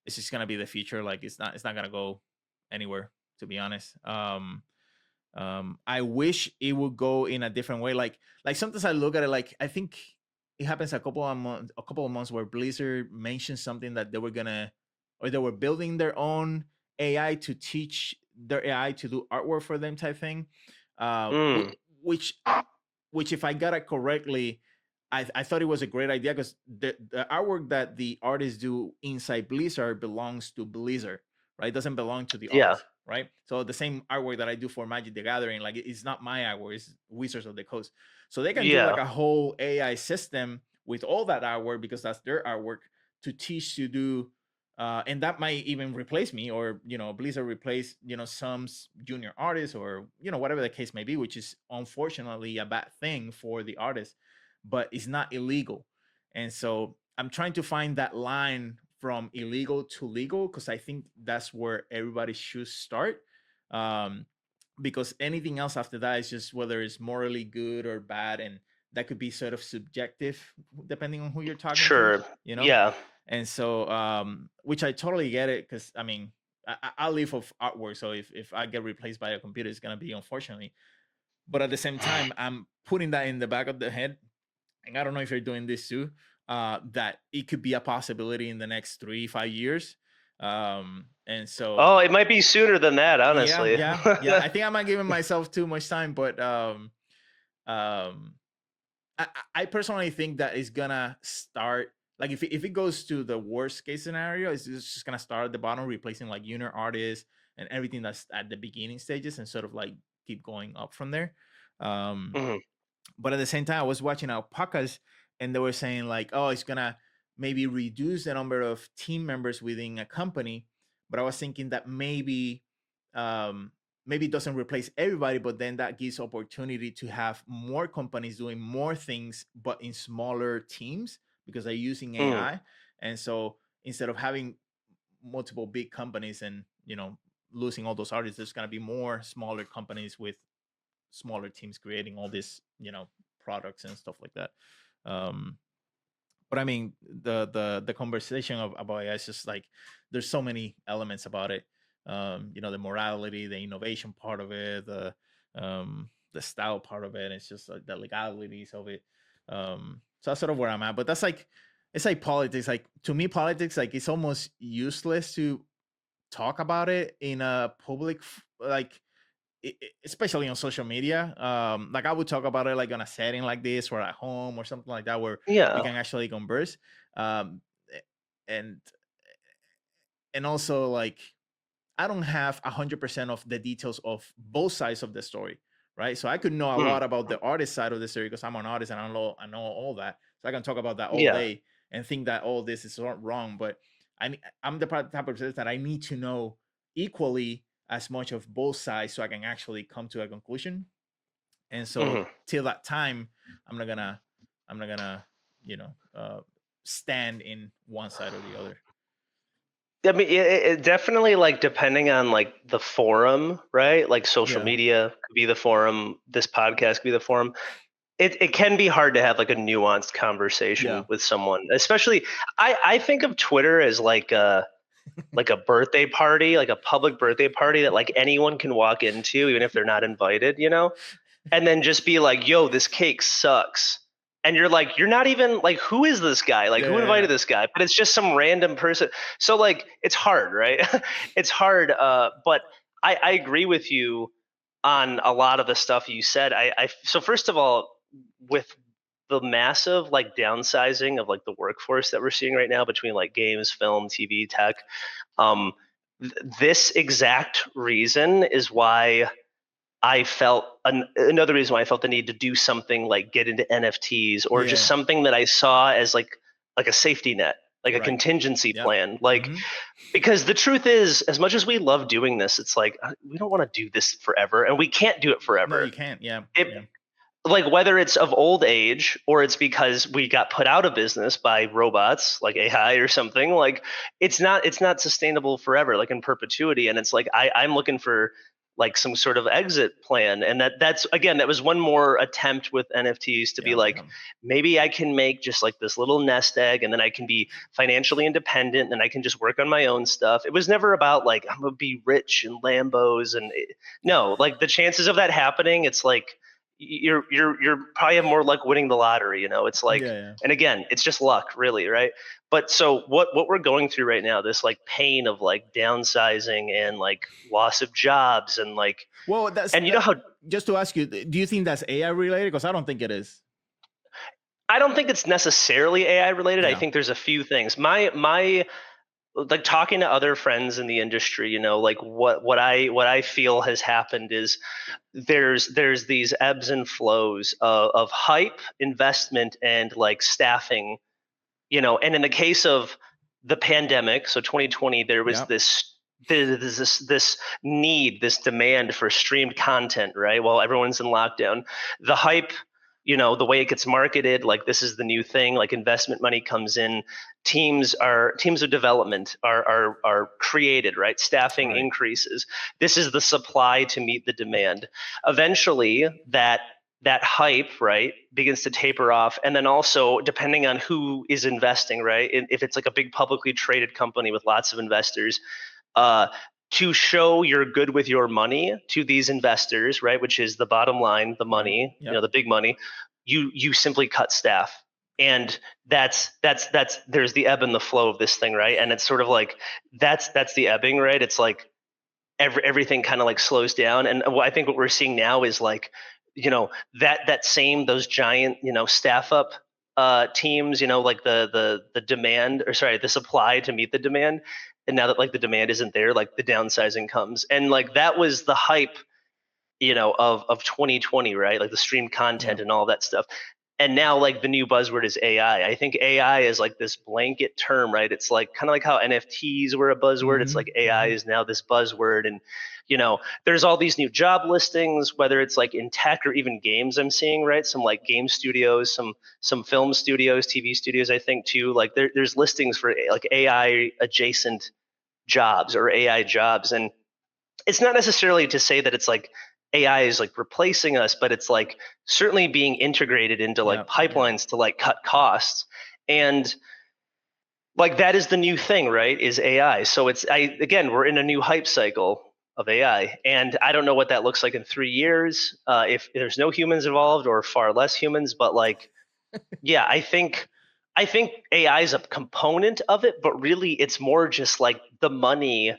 Speaker 2: it's just gonna be the future. Like it's not gonna go anywhere, to be honest. I wish it would go in a different way. Like sometimes I look at it, like I think it happens a couple of months where Blizzard mentioned something that they were gonna, or they were building their own AI to teach their AI to do artwork for them, type thing. uh wh-
Speaker 1: Mm,
Speaker 2: which which if I got it correctly, I thought it was a great idea, because the artwork that the artists do inside Blizzard belongs to Blizzard, right? It doesn't belong to the
Speaker 1: yeah,
Speaker 2: artist, right? So the same artwork that I do for Magic the Gathering, like it's not my artwork, it's Wizards of the Coast. So they can do like
Speaker 1: yeah,
Speaker 2: a whole AI system with all that artwork, because that's their artwork, to teach to do and that might even replace me, or Blizzard replace some junior artists, or whatever the case may be, which is unfortunately a bad thing for the artist, but it's not illegal. And so I'm trying to find that line from illegal to legal, because I think that's where everybody should start. um, because anything else after that is just whether it's morally good or bad, and that could be sort of subjective depending on who you're talking to,
Speaker 1: sure,
Speaker 2: you know
Speaker 1: yeah.
Speaker 2: and so which I totally get it, because I mean I live of artwork, so if I get replaced by a computer, it's going to be unfortunately. But at the same time, I'm putting that in the back of the head, and I don't know if you're doing this too, that it could be a possibility in the next 3 5 years. And so
Speaker 1: Oh, it might be sooner than that,
Speaker 2: yeah,
Speaker 1: honestly.
Speaker 2: yeah, I think I'm not giving myself too much time, but um I personally think that it's gonna start, like if it goes to the worst case scenario, it's just gonna start at the bottom, replacing like junior artists and everything that's at the beginning stages, and sort of like keep going up from there. um
Speaker 1: Mhm.
Speaker 2: but at the same time, I was watching alpacas, and they were saying like, oh, it's gonna maybe reduce the number of team members within a company. But I was thinking that um, maybe it doesn't replace everybody, but then that gives opportunity to have more companies doing more things, but in smaller teams, because they're using
Speaker 1: Mm.
Speaker 2: AI. And so instead of having multiple big companies and losing all those artists, there's gonna be more smaller companies with smaller teams creating all this products and stuff like that. um but I mean, the conversation about AI is just like, there's so many elements about it. The morality, the innovation part of it, the style part of it. It's just like the legalities of it. So that's sort of where I'm at. But that's like, it's like politics. Like, to me, politics, like, it's almost useless to talk about it in a public like especially on social media. Like, I would talk about it like on a setting like this, or at home, or something like that, where we
Speaker 1: Yeah.
Speaker 2: can actually converse. um a- and and also, like, I don't have 100% of the details of both sides of the story, right? So I could know a
Speaker 1: Mm.
Speaker 2: lot about the artist side of the story, because I'm an artist and I know all that. So I can talk about that all
Speaker 1: Yeah.
Speaker 2: day and think that all this is wrong. But I'm the type of person that I need to know equally as much of both sides, so I can actually come to a conclusion. And so
Speaker 1: Mhm.
Speaker 2: till that time, I'm not gonna I'm not gonna stand in one side or the other.
Speaker 1: I mean, it definitely, like, depending on like the forum, right? Like social
Speaker 2: Yeah,
Speaker 1: media could be the forum. This podcast could be the forum. It can be hard to have like a nuanced conversation
Speaker 2: yeah,
Speaker 1: with someone, especially. I think of Twitter as like a birthday party, like a public birthday party that like anyone can walk into, even if they're not invited, and then just be like, yo, this cake sucks. And you're like, you're not even like, who is this guy? Like,
Speaker 2: yeah,
Speaker 1: who
Speaker 2: yeah, yeah.
Speaker 1: invited this guy? But it's just some random person. So, like, it's hard, right? It's hard. But I agree with you on a lot of the stuff you said. So, first of all, with the massive like downsizing of like the workforce that we're seeing right now between like games, film, TV, tech, um, this exact reason is why I felt another reason why I felt the need to do something like get into NFTs or just
Speaker 2: Yeah.
Speaker 1: something that I saw as like a safety net, like a
Speaker 2: Right.
Speaker 1: contingency
Speaker 2: Yep.
Speaker 1: plan. Like,
Speaker 2: Hmm.
Speaker 1: because the truth is, as much as we love doing this, it's like we don't want to do this forever, and we can't do it
Speaker 2: No,
Speaker 1: forever.
Speaker 2: you can't. Yeah.
Speaker 1: It
Speaker 2: Yeah.
Speaker 1: like whether it's of old age or it's because we got put out of business by robots like AI or something, like it's not sustainable forever, like in perpetuity. And it's like I'm looking for like some sort of exit plan. And that's again, that was one more attempt with NFTs to be
Speaker 2: Yeah.
Speaker 1: like,
Speaker 2: Yeah.
Speaker 1: maybe I can make just like this little nest egg, and then I can be financially independent and I can just work on my own stuff. It was never about like I'm gonna be rich and Lambos no, like the chances of that happening, it's like you're probably have more luck winning the lottery. It's like,
Speaker 2: Yeah. Yeah.
Speaker 1: and again, it's just luck, really, right? But so what we're going through right now, this like pain of like downsizing and like loss of jobs and like,
Speaker 2: Well, that's
Speaker 1: and
Speaker 2: that.
Speaker 1: how
Speaker 2: Just to ask you, do you think that's AI related? Because I don't think it is.
Speaker 1: I don't think it's necessarily AI related. I
Speaker 2: Yeah.
Speaker 1: think there's a few things. My like talking to other friends in the industry, like what I feel has happened is there's these ebbs and flows of hype, investment, and like staffing. And in the case of the pandemic, so 2020, there was
Speaker 2: Yeah.
Speaker 1: this need, this demand for streamed content, right? While everyone's in lockdown, the hype, the way it gets marketed, like this is the new thing, like investment money comes in, teams of development are created, right? Staffing
Speaker 2: Right.
Speaker 1: increases. This is the supply to meet the demand. Eventually, that hype, right, begins to taper off. And then also, depending on who is investing, right, if it's like a big publicly traded company with lots of investors, uh, to show you're good with your money to these investors, right, which is the bottom line, the
Speaker 2: Right.
Speaker 1: money,
Speaker 2: Yep.
Speaker 1: the big money, you simply cut staff. And that's there's the ebb and the flow of this thing, right? And it's sort of like that's the ebbing, right? It's like everything kind of like slows down. And I think what we're seeing now is like, that same those giant, staff up teams, like the demand, or sorry, the supply to meet the demand. And now that like the demand isn't there, like the downsizing comes. And like that was the hype, of 2020, right? Like the streamed content
Speaker 2: Yeah.
Speaker 1: and all that stuff. And now like the new buzzword is AI. I think AI is like this blanket term, right? It's like kind of like how NFTs were a buzzword. It's
Speaker 2: Hmm.
Speaker 1: like AI
Speaker 2: Hmm.
Speaker 1: is now this buzzword. And there's all these new job listings, whether it's like in tech or even games. I'm seeing, right, some like game studios, some film studios, TV studios, I think too. Like there's listings for like AI adjacent jobs or AI jobs. And it's not necessarily to say that it's like AI is like replacing us, but it's like certainly being integrated into like
Speaker 2: Yeah. Yeah.
Speaker 1: pipelines to like cut costs. And like that is the new thing, right? Is AI. So again, we're in a new hype cycle of AI. And I don't know what that looks like in 3 years, if there's no humans involved or far less humans, but like, yeah, I think AI is a component of it, but really it's more just like the money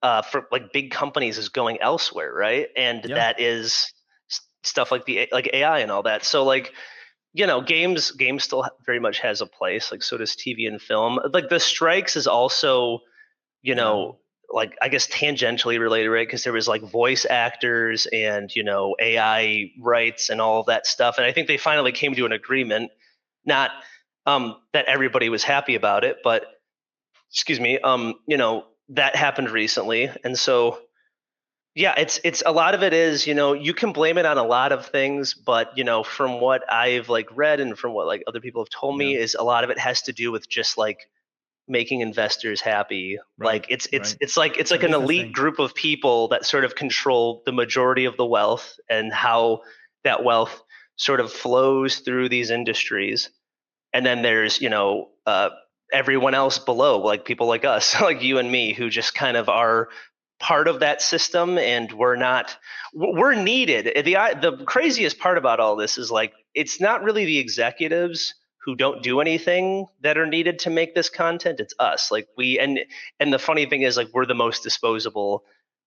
Speaker 1: for like big companies is going elsewhere, right? And
Speaker 2: Yeah.
Speaker 1: that is stuff like the like AI and all that. So like, games still very much has a place. Like so does TV and film. Like the strikes is also, you
Speaker 2: Yeah.
Speaker 1: know like I guess tangentially related, right? Because there was like voice actors and AI rights and all of that stuff. And I think they finally came to an agreement. Not that everybody was happy about it, but excuse me, that happened recently. And so Yeah, it's a lot of it is, you can blame it on a lot of things, but from what I've like read and from what like other people have told
Speaker 2: Yeah.
Speaker 1: me is a lot of it has to do with just like making investors happy.
Speaker 2: Right.
Speaker 1: Like
Speaker 2: Right.
Speaker 1: it's
Speaker 2: It's a
Speaker 1: like an
Speaker 2: business
Speaker 1: elite
Speaker 2: thing.
Speaker 1: group of people that sort of control the majority of the wealth and how that wealth sort of flows through these industries. And then there's everyone else below, like people like us, like you and me, who just kind of are part of that system, and we're needed. The craziest part about all this is like it's not really the executives who don't do anything that are needed to make this content. It's us. Like and the funny thing is like we're the most disposable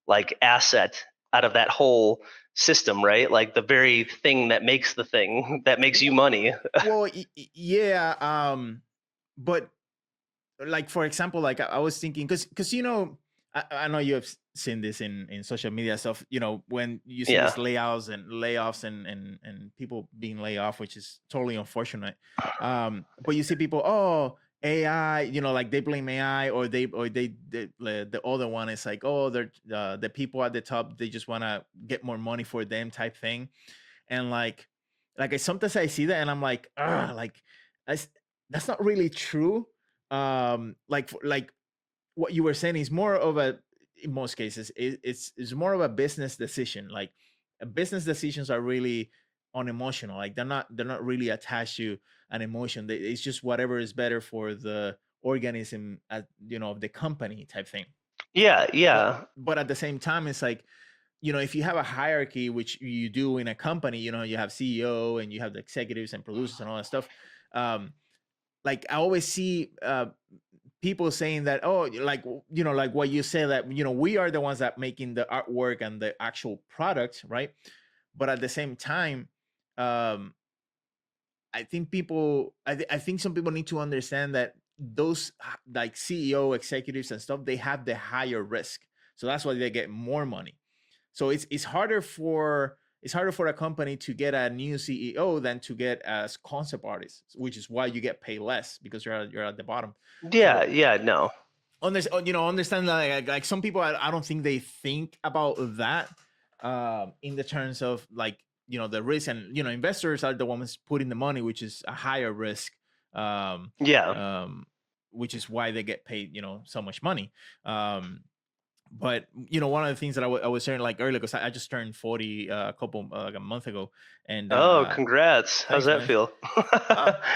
Speaker 1: like asset out of that whole system, right? Like the very thing that makes the thing that makes you money.
Speaker 2: Well, yeah. But like for example, like I was thinking, because I know you have seen this in social media stuff. When you see
Speaker 1: Yeah.
Speaker 2: these layouts and layoffs and people being laid off, which is totally unfortunate. But you see people, oh, AI, like they blame AI, or the other one is like, oh, they're the people at the top, they just want to get more money for them type thing. And like I sometimes I see that and I'm like, ah, like that's that's not really true. Like what you were saying is more of a, in most cases it's more of a business decision. Like business decisions are really unemotional. Like they're not really attached to an emotion. It's just whatever is better for the organism at of the company type thing.
Speaker 1: Yeah,
Speaker 2: but
Speaker 1: yeah.
Speaker 2: but at the same time it's like, if you have a hierarchy, which you do in a company, you have CEO and you have the executives and producers and all that stuff. um like I always see people saying that, oh, like like what you say, that we are the ones that making the artwork and the actual product, right? But at the same time, um I think I think some people need to understand that those like CEO executives and stuff, they have the higher risk, so that's why they get more money. So it's harder for a company to get a new CEO than to get as concept artists, which is why you get paid less, because you're at the bottom.
Speaker 1: Yeah,
Speaker 2: So
Speaker 1: yeah, no.
Speaker 2: understand that, like some people, I don't think they think about that, in the terms of like, the risk, and investors are the ones putting the money, which is a higher risk. um
Speaker 1: Yeah.
Speaker 2: um which is why they get paid so much money. But one of the things that I was saying like earlier, because I just turned 40 a couple like a month ago. And
Speaker 1: Oh, congrats. How's
Speaker 2: thanks,
Speaker 1: that
Speaker 2: man.
Speaker 1: feel?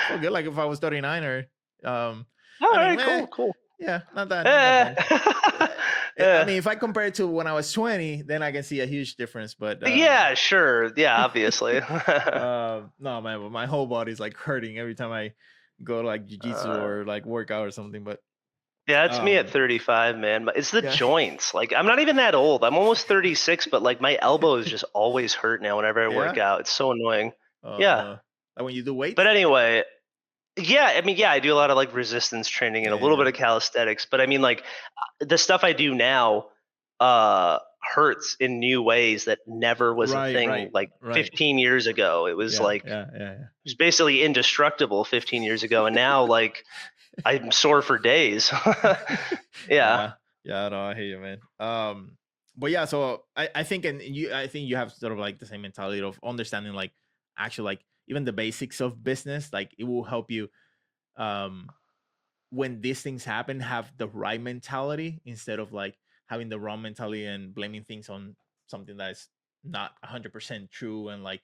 Speaker 2: Felt good, like if I was 39, or um
Speaker 1: All
Speaker 2: I mean,
Speaker 1: right,
Speaker 2: meh,
Speaker 1: cool, cool.
Speaker 2: yeah, not that
Speaker 1: Eh.
Speaker 2: bad. I
Speaker 1: Eh.
Speaker 2: mean, if I compare it to when I was 20, then I can see a huge difference. But
Speaker 1: Yeah, sure. Yeah, obviously.
Speaker 2: no, man, but my whole body's like hurting every time I go to like jiu-jitsu
Speaker 1: uh,
Speaker 2: or like work out or something. But
Speaker 1: yeah, it's me at
Speaker 2: um
Speaker 1: 35, man. It's the
Speaker 2: yeah.
Speaker 1: joints. Like, I'm not even that old. I'm almost 36, but like my elbows just always hurt now whenever I work
Speaker 2: Yeah.
Speaker 1: out. It's so annoying.
Speaker 2: Oh
Speaker 1: Yeah.
Speaker 2: no. Like when you do
Speaker 1: But
Speaker 2: weights?
Speaker 1: anyway, yeah, I mean, yeah, I do a lot of like resistance training and a little
Speaker 2: Yeah.
Speaker 1: bit of calisthenics, but I mean, like, the stuff I do now hurts in new ways that never was a
Speaker 2: Right,
Speaker 1: thing
Speaker 2: right,
Speaker 1: like
Speaker 2: right.
Speaker 1: 15 years ago. It was
Speaker 2: Yeah,
Speaker 1: like
Speaker 2: yeah, yeah, yeah.
Speaker 1: it was basically indestructible 15 years ago, and now like I'm sore for days. Yeah.
Speaker 2: Yeah, yeah, no, I hear you, man. But yeah, so I think, and I think you have sort of like the same mentality of understanding, like, actually, like, even the basics of business. Like, it will help you, um when these things happen, have the right mentality, instead of like having the wrong mentality and blaming things on something that is not 100% true, and like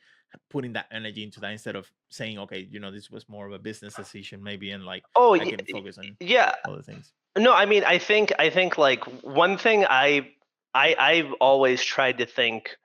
Speaker 2: putting that energy into that, instead of saying, okay, this was more of a business decision maybe, and like
Speaker 1: Oh,
Speaker 2: I can focus on
Speaker 1: yeah.
Speaker 2: other things.
Speaker 1: No, I mean, I think like one thing I've always tried to think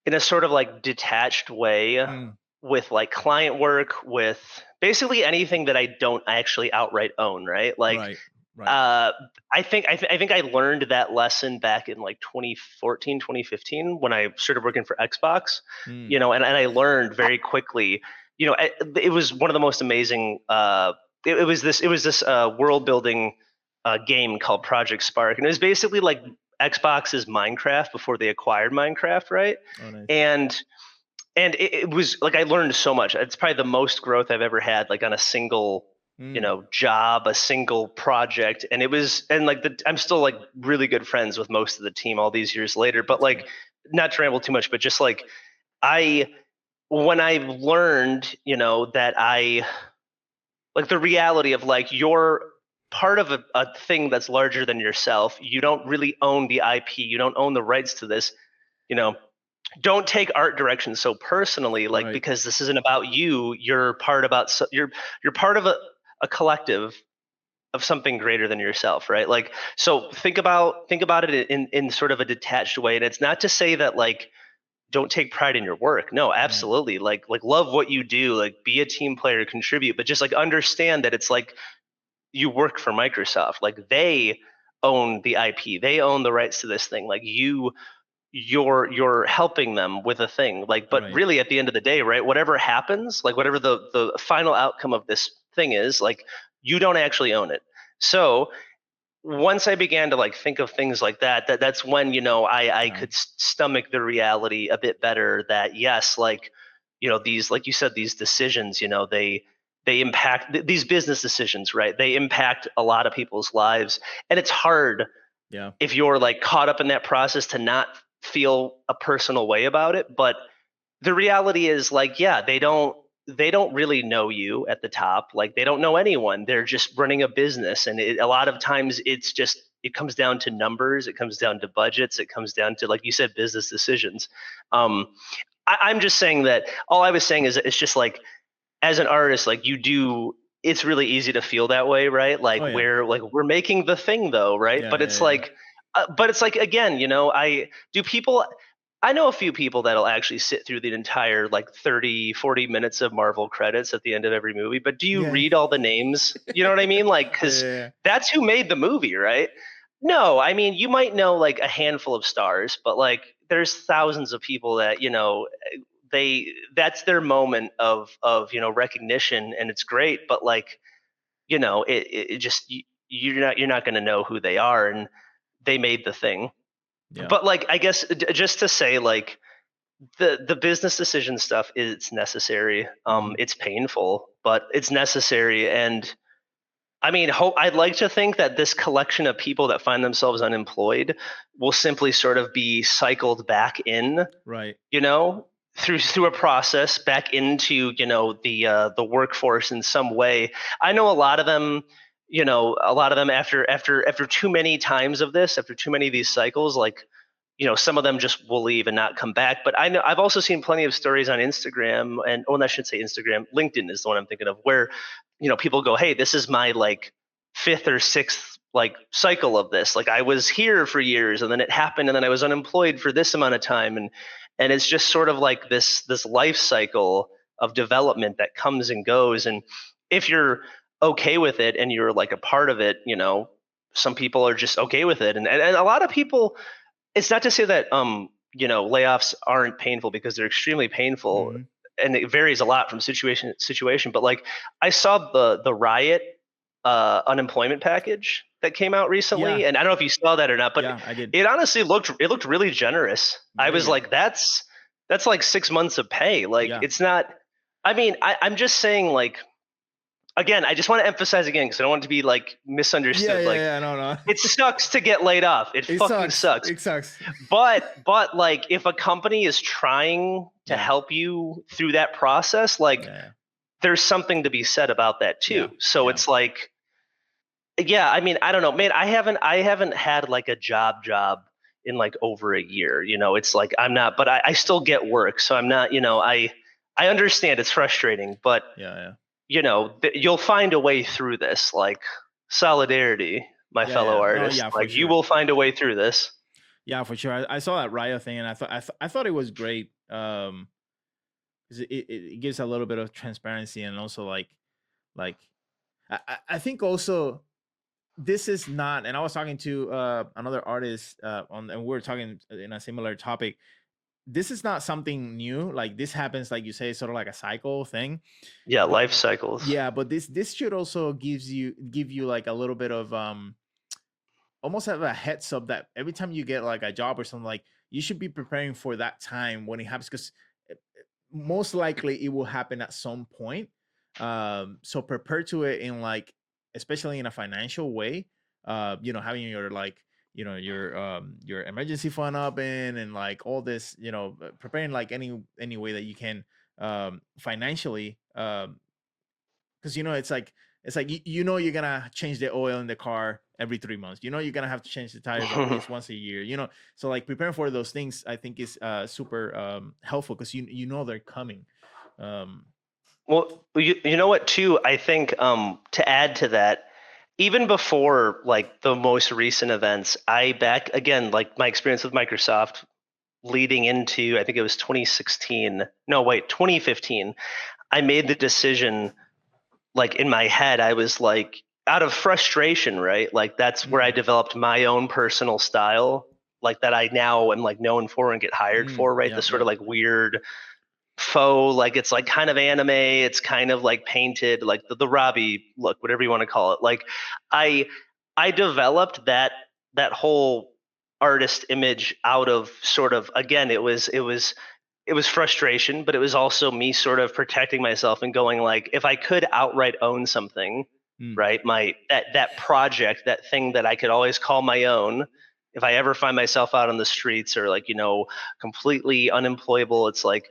Speaker 1: in a sort of like detached way
Speaker 2: Mm,
Speaker 1: with like client work, with basically anything that I don't actually outright own, right? Like,
Speaker 2: right, right.
Speaker 1: uh, I think I learned that lesson back in like 2014, 2015 when I started working for Xbox,
Speaker 2: Mm,
Speaker 1: and I learned very quickly, it was one of the most amazing. It was this world building game called Project Spark, and it was basically like Xbox's Minecraft before they acquired Minecraft, right?
Speaker 2: oh, nice.
Speaker 1: And it was like I learned so much. It's probably the most growth I've ever had, like on a single, job, a single project. And it was, and like I'm still like really good friends with most of the team all these years later. But
Speaker 2: That's good.
Speaker 1: like, not to ramble too much, but just like I, when I learned, that I like the reality of like you're part of a thing that's larger than yourself. You don't really own the IP. You don't own the rights to this. You know, don't take art direction so personally, like
Speaker 2: Right.
Speaker 1: because this isn't about you. You're part of a collective of something greater than yourself, right? Like, so think about it in sort of a detached way. And it's not to say that like don't take pride in your work. No,
Speaker 2: Right.
Speaker 1: absolutely. Like love what you do, like be a team player, contribute, but just like understand that it's like you work for Microsoft. Like they own the IP. They own the rights to this thing. Like you're helping them with a thing. Like, but
Speaker 2: Right.
Speaker 1: really at the end of the day, right, whatever happens, like whatever the final outcome of this thing is, like you don't actually own it. So once I began to like think of things like that, that's when I
Speaker 2: Yeah.
Speaker 1: could stomach the reality a bit better. That yes, like these, like you said, these decisions, they impact these business decisions, right? They impact a lot of people's lives, and it's hard
Speaker 2: Yeah.
Speaker 1: if you're like caught up in that process to not feel a personal way about it. But the reality is like, yeah, they don't really know you at the top. Like they don't know anyone. They're just running a business, and a lot of times it comes down to numbers, it comes down to budgets, it comes down to, like you said, business decisions. I'm just saying that all I was saying is it's just like, as an artist, like it's really easy to feel that way, right?
Speaker 2: Oh
Speaker 1: Like
Speaker 2: yeah.
Speaker 1: we're making the thing though, right?
Speaker 2: Yeah.
Speaker 1: But
Speaker 2: Yeah.
Speaker 1: it's
Speaker 2: Yeah.
Speaker 1: like, again, I know a few people that'll actually sit through the entire like 30-40 minutes of Marvel credits at the end of every movie. But do you
Speaker 2: Yeah.
Speaker 1: read all the names? You know what I mean? Like,
Speaker 2: Yeah.
Speaker 1: because
Speaker 2: Yeah.
Speaker 1: that's who made the movie, right? No, I mean, you might know like a handful of stars, but like there's thousands of people that, that's their moment of recognition, and it's great. But like, it just you're not going to know who they are, and they made the thing.
Speaker 2: Yeah.
Speaker 1: But like, I guess just to say, like, the business decision stuff is necessary.
Speaker 2: Mhm.
Speaker 1: It's painful, but it's necessary. And I mean, I'd like to think that this collection of people that find themselves unemployed will simply sort of be cycled back in,
Speaker 2: Right.
Speaker 1: you know, through a process back into, the workforce in some way. I know a lot of them, after too many times of this, after too many of these cycles, like, some of them just will leave and not come back. But I know I've also seen plenty of stories on Instagram, and I should say Instagram, LinkedIn is the one I'm thinking of, where people go, hey, this is my like fifth or sixth like cycle of this. Like I was here for years, and then it happened, and then I was unemployed for this amount of time, and it's just sort of like this life cycle of development that comes and goes. And if you're okay with it and you're like a part of it, some people are just okay with it, and a lot of people, it's not to say that layoffs aren't painful, because they're extremely painful,
Speaker 2: Mhm.
Speaker 1: and it varies a lot from situation to situation. But like, I saw the riot unemployment package that came out
Speaker 2: Yeah.
Speaker 1: recently, and I don't know if you saw that or not, but
Speaker 2: Yeah. I did.
Speaker 1: it honestly looked really generous. I
Speaker 2: Very
Speaker 1: was
Speaker 2: good.
Speaker 1: like, that's like 6 months of pay. Like
Speaker 2: Yeah.
Speaker 1: it's not. I mean, I'm just saying, like, again, I just want to emphasize again, because I don't want it to be like
Speaker 2: Yeah.
Speaker 1: misunderstood.
Speaker 2: Yeah.
Speaker 1: Like,
Speaker 2: Yeah. No. No.
Speaker 1: it sucks to get laid off. It
Speaker 2: It
Speaker 1: fucking
Speaker 2: sucks.
Speaker 1: sucks.
Speaker 2: It sucks.
Speaker 1: But like, if a company is trying to
Speaker 2: Yeah.
Speaker 1: help you through that process, like
Speaker 2: Yeah.
Speaker 1: there's something to be said about that too.
Speaker 2: Yeah.
Speaker 1: So
Speaker 2: Yeah.
Speaker 1: it's like, yeah, I mean, I don't know, man. I haven't had like a job in like over a year. It's like I'm not, but I still get work, so I'm not. I understand it's frustrating, but
Speaker 2: Yeah. Yeah.
Speaker 1: you'll find a way through this. Like, solidarity, my
Speaker 2: Yeah.
Speaker 1: fellow
Speaker 2: Yeah. No.
Speaker 1: artists.
Speaker 2: Yeah. For
Speaker 1: Like, you
Speaker 2: sure.
Speaker 1: will find a way through this.
Speaker 2: Yeah. For sure. I saw that Raya thing, and I thought it was great. 'Cause it gives a little bit of transparency, and also like I think also this is not. And I was talking to another artist on, and we were talking in a similar topic. This is not something new. Like this happens, like you say, sort of like a cycle thing.
Speaker 1: Yeah,
Speaker 2: But
Speaker 1: life cycles.
Speaker 2: yeah, but this should also give you like a little bit of almost have a heads up that every time you get like a job or something, like you should be preparing for that time when it happens, because most likely it will happen at some point. So prepare to it in like, especially in a financial way, having your like, your emergency fund up and like all this, preparing like any way that you can, financially, because it's like you're gonna change the oil in the car every 3 months. You're gonna have to change the tires at least once a year. So like preparing for those things, I think is super helpful, because they're coming. um
Speaker 1: Well, you know what too? I think to add to that, even before like the most recent events, I back again like my experience with Microsoft leading into I think it was 2016. No, wait, 2015. I made the decision like in my head. I was like out of frustration, right? Like that's where I
Speaker 2: mm,
Speaker 1: developed my own personal style, like that I now am like known for and get hired for, right? The
Speaker 2: yep,
Speaker 1: sort of
Speaker 2: yep.
Speaker 1: like weird faux, like it's like kind of anime, it's kind of like painted, like the Robbie look, whatever you want to call it. Like I I developed that whole artist image out of sort of, again, it was frustration, but it was also me sort of protecting myself and going like, if I could outright own something,
Speaker 2: mm,
Speaker 1: right? That project, that thing that I could always call my own. If I ever find myself out on the streets or like, completely unemployable, it's like,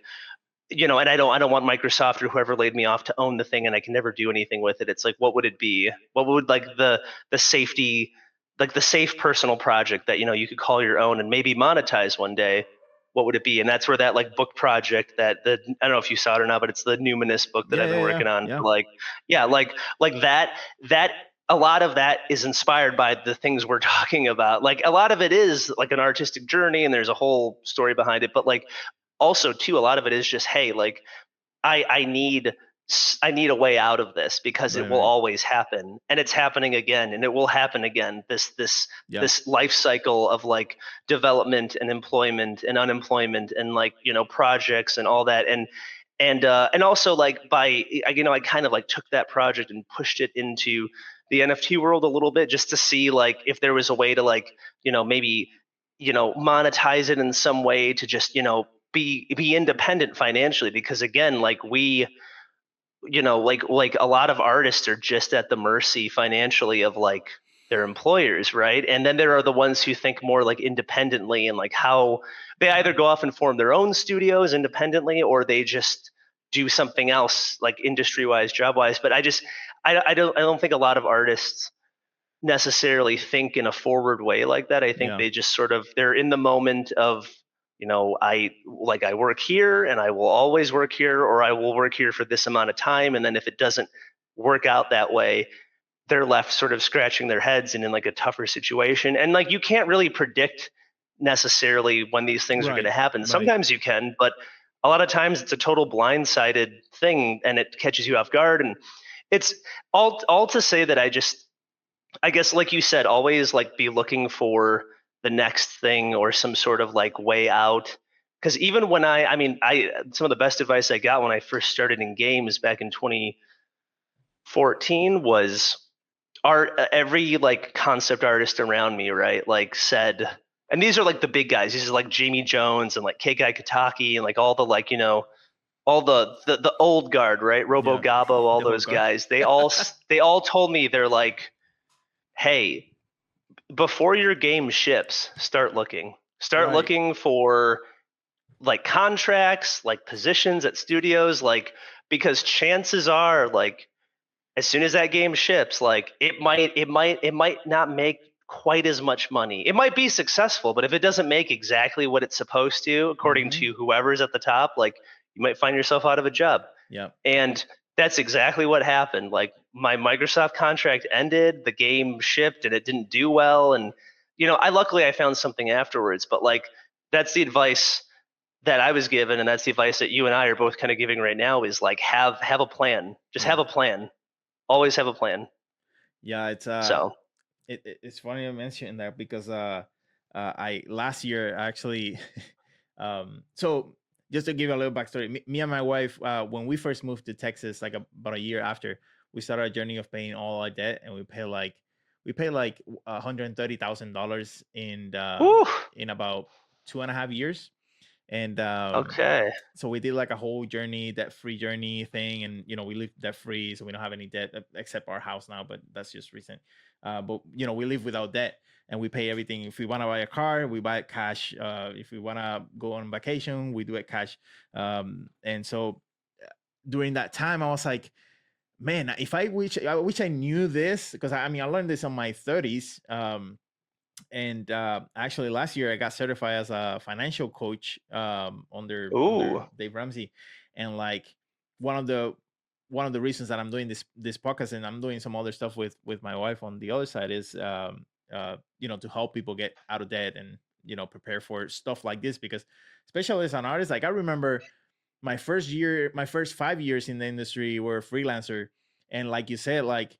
Speaker 1: and I don't want Microsoft or whoever laid me off to own the thing and I can never do anything with it. It's like, what would it be? What would like the safety, like the safe personal project that you could call your own and maybe monetize one day? What would it be? And that's where that like book project, that the I don't know if you saw it or not, but it's the numinous book that
Speaker 2: yeah,
Speaker 1: I've been
Speaker 2: yeah, yeah,
Speaker 1: working on
Speaker 2: yeah.
Speaker 1: for like, yeah, like that a lot of that is inspired by the things we're talking about. Like a lot of it is like an artistic journey and there's a whole story behind it, but like also too a lot of it is just, hey, like I need a way out of this because it
Speaker 2: Right,
Speaker 1: will
Speaker 2: right.
Speaker 1: always happen and it's happening again and it will happen again, this
Speaker 2: Yeah.
Speaker 1: this life cycle of like development and employment and unemployment and like projects and all that. And also like I kind of like took that project and pushed it into the NFT world a little bit just to see like if there was a way to like maybe monetize it in some way to just be independent financially, because again like we like a lot of artists are just at the mercy financially of like their employers, right? And then there are the ones who think more like independently and like how they either go off and form their own studios independently or they just do something else like industry wise, job wise. But I don't think a lot of artists necessarily think in a forward way like that. I think
Speaker 2: Yeah.
Speaker 1: they just sort of they're in the moment of, I work here and I will always work here, or I will work here for this amount of time, and then if it doesn't work out that way, they're left sort of scratching their heads and in like a tougher situation. And like you can't really predict necessarily when these things are going
Speaker 2: Right.
Speaker 1: to happen.
Speaker 2: Right.
Speaker 1: Sometimes you can, but a lot of times it's a total blindsided thing and it catches you off guard. And it's all to say that I guess, like you said, always like be looking for the next thing or some sort of like way out. Because even when I mean, some of the best advice I got when I first started in games back in 2014 was art. Every like concept artist around me, right, like said, and these are like the big guys. These are like Jamie Jones and like K Guy Kataki and like all the like all the old guard, right? Robo
Speaker 2: Yeah.
Speaker 1: Gabo, all
Speaker 2: The whole
Speaker 1: those
Speaker 2: car.
Speaker 1: guys. They all told me, they're like, hey, before your game ships, start looking. Start
Speaker 2: Right.
Speaker 1: looking for like contracts, like positions at studios, like because chances are like as soon as that game ships, like it might not make quite as much money. It might be successful, but if it doesn't make exactly what it's supposed to, according
Speaker 2: Mm-hmm.
Speaker 1: to whoever's at the top, like you might find yourself out of a job.
Speaker 2: Yeah.
Speaker 1: And that's exactly what happened. Like my Microsoft contract ended, the game shipped and it didn't do well. And, I luckily I found something afterwards, but like that's the advice that I was given. And that's the advice that you and I are both kind of giving right now is like, have a plan, just
Speaker 2: Yeah.
Speaker 1: have a plan, always have a plan.
Speaker 2: Yeah.
Speaker 1: So,
Speaker 2: It's funny you mentioned that, because I last year actually so just to give you a little backstory, me and my wife, when we first moved to Texas, like about a year after, we started a journey of paying all our debt, and we paid like $130,000
Speaker 1: whew,
Speaker 2: in about 2.5 years. And
Speaker 1: Okay.
Speaker 2: so we did like a whole journey, debt free journey thing, and we live debt free, so we don't have any debt except our house now, but that's just recent. But we live without debt, and we pay everything. If we want to buy a car, we buy it cash. If we want to go on vacation, we do it cash. And so during that time, I was like, man, if I wish I knew this, because I mean I learned this on my 30s. And actually last year I got certified as a financial coach under
Speaker 1: Ooh.
Speaker 2: Dave Ramsey. And like one of the reasons that I'm doing this podcast, and I'm doing some other stuff with my wife on the other side, is to help people get out of debt and prepare for stuff like this. Because especially as an artist, like I remember my first 5 years in the industry were a freelancer. And like you said, like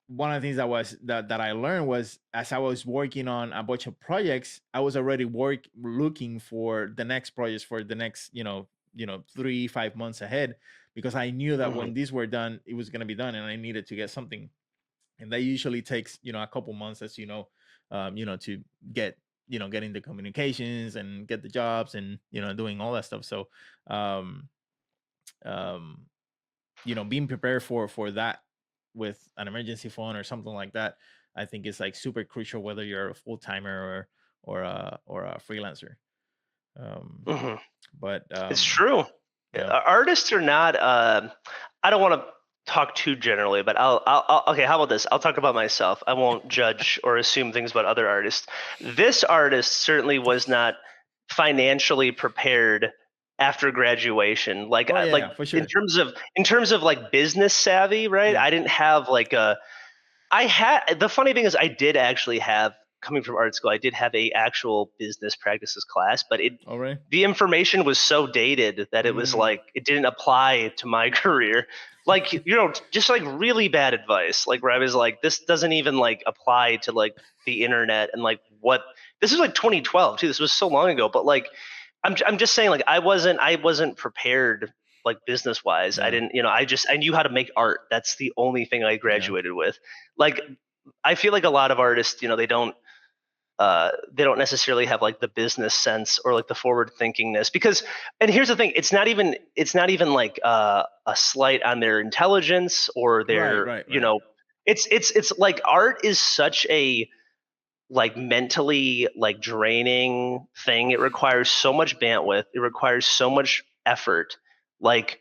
Speaker 2: one of the things that I learned was, as I was working on a bunch of projects, I was already looking for the next projects for the next 3-5 months ahead, because I knew that
Speaker 1: Mhm.
Speaker 2: when these were done, it was going to be done, and I needed to get something. And that usually takes a couple months, as to get getting the communications and get the jobs, and doing all that stuff. So um um being prepared for that with an emergency fund or something like that, I think is like super crucial, whether you're a full-timer or a freelancer. um
Speaker 1: Mhm.
Speaker 2: but
Speaker 1: It's true.
Speaker 2: yeah.
Speaker 1: Artists are not. I don't want to talk too generally, but okay. How about this? I'll talk about myself. I won't judge or assume things about other artists. This artist certainly was not financially prepared after graduation. Like,
Speaker 2: Oh yeah,
Speaker 1: like
Speaker 2: yeah, for
Speaker 1: in
Speaker 2: sure.
Speaker 1: terms of like business savvy, right?
Speaker 2: Yeah.
Speaker 1: I didn't have like a I had the funny thing is I did actually have coming from art school, I did have a actual business practices class, but
Speaker 2: All right.
Speaker 1: the information was so dated that it was
Speaker 2: Mm,
Speaker 1: like it didn't apply to my career. Like, just like really bad advice. Like where I was like, this doesn't even like apply to like the internet and like what this is like 2012 too. This was so long ago, but like I'm just saying like I wasn't prepared like business wise. I
Speaker 2: yeah.
Speaker 1: didn't, I knew how to make art. That's the only thing I
Speaker 2: Yeah.
Speaker 1: graduated with. Like I feel like a lot of artists, they don't necessarily have like the business sense or like the forward thinkingness because and here's the thing, it's not even like a slight on their intelligence or
Speaker 2: Right.
Speaker 1: their
Speaker 2: Right. Right.
Speaker 1: it's like art is such a like mentally like draining thing. It requires so much bandwidth, it requires so much effort. Like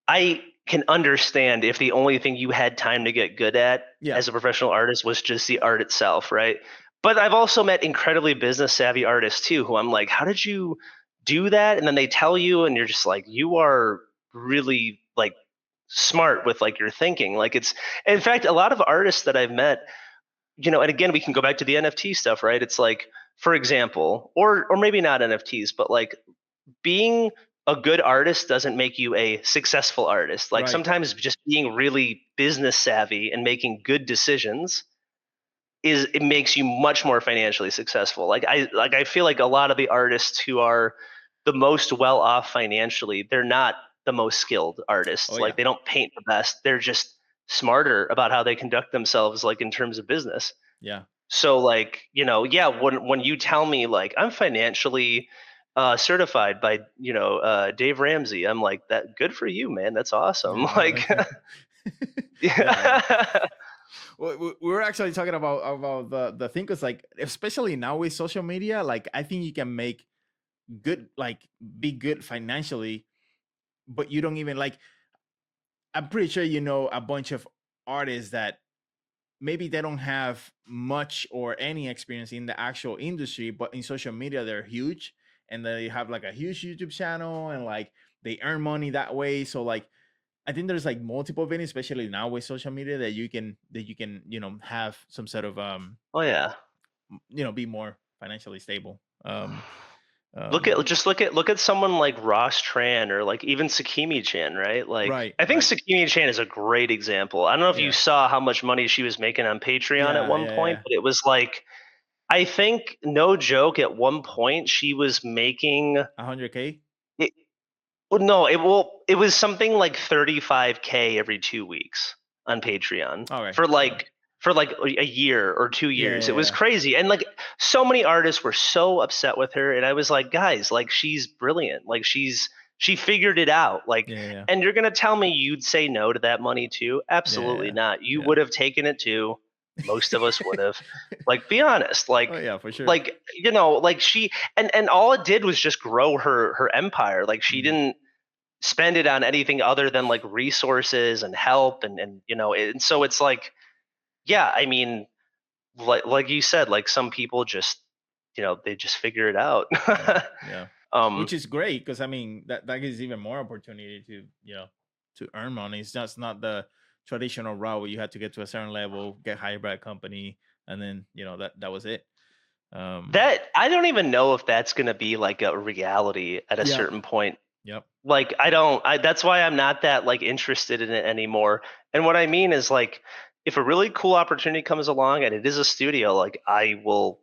Speaker 1: I can understand if the only thing you had time to get good at
Speaker 2: Yeah.
Speaker 1: as a professional artist was just the art itself, right? But I've also met incredibly business savvy artists too, who I'm like, how did you do that? And then they tell you, and you're just like, you are really like smart with like your thinking. Like it's, in fact, a lot of artists that I've met, and again, we can go back to the NFT stuff, right? It's like, for example, or maybe not NFTs, but like being a good artist doesn't make you a successful artist. Like
Speaker 2: Right.
Speaker 1: sometimes just being really business savvy and making good decisions it makes you much more financially successful. Like I feel like a lot of the artists who are the most well off financially, they're not the most skilled
Speaker 2: Oh
Speaker 1: artists.
Speaker 2: yeah.
Speaker 1: Like they don't paint the best. They're just smarter about how they conduct themselves like in terms of business.
Speaker 2: Yeah.
Speaker 1: So like, yeah, when you tell me like I'm financially certified by, Dave Ramsey, I'm like that good for you, man. That's awesome.
Speaker 2: Yeah. No,
Speaker 1: Like
Speaker 2: thank you. Yeah.
Speaker 1: yeah.
Speaker 2: We were actually talking about the thing, because like especially now with social media, like I think you can make good, like be good financially, but you don't even like, I'm pretty sure a bunch of artists that maybe they don't have much or any experience in the actual industry, but in social media they're huge, and they have like a huge YouTube channel, and like they earn money that way. So like I think there's like multiple venues, especially now with social media, that you can have some sort of
Speaker 1: Oh yeah.
Speaker 2: be more financially stable.
Speaker 1: Look at
Speaker 2: Um
Speaker 1: just look at someone like Ross Tran or like even Sakimi Chan, right? Like
Speaker 2: right,
Speaker 1: I think
Speaker 2: right.
Speaker 1: Sakimi Chan is a great example. I don't know if you
Speaker 2: Yeah.
Speaker 1: saw how much money she was making on Patreon at
Speaker 2: Yeah,
Speaker 1: one
Speaker 2: yeah,
Speaker 1: point,
Speaker 2: yeah.
Speaker 1: but it was like I think no joke at one point she was making
Speaker 2: 100K.
Speaker 1: it, well, no, it was something like 35K every 2 weeks on Patreon
Speaker 2: Okay.
Speaker 1: for
Speaker 2: Okay.
Speaker 1: for like a year or two
Speaker 2: Yeah,
Speaker 1: years. It
Speaker 2: yeah,
Speaker 1: was
Speaker 2: yeah.
Speaker 1: crazy. And like so many artists were so upset with her. And I was like, guys, like she's brilliant. Like she figured it out. Like,
Speaker 2: Yeah, yeah.
Speaker 1: and you're gonna tell me you'd say no to that money too?
Speaker 2: Yeah,
Speaker 1: Absolutely
Speaker 2: yeah.
Speaker 1: not. You
Speaker 2: Yeah.
Speaker 1: would have taken it too. Most of us would have. Like, be honest.
Speaker 2: Oh yeah, for sure.
Speaker 1: Like like she and all it did was just grow her empire. Like she
Speaker 2: Mhm.
Speaker 1: didn't spend it on anything other than like resources and help and and so it's like, yeah, I mean, like you said, like some people just they just figure it out.
Speaker 2: Yeah, yeah.
Speaker 1: um
Speaker 2: Which is great because I mean that gives even more opportunity to to earn money. It's just not the traditional route where you had to get to a certain level, get hired by a company, and then that was it. Um,
Speaker 1: that I don't even know if that's going to be like a reality at a
Speaker 2: yep,
Speaker 1: certain point.
Speaker 2: yep.
Speaker 1: Like I don't I that's why I'm not that like interested in it anymore. And what I mean is like if a really cool opportunity comes along and it is a studio, like I will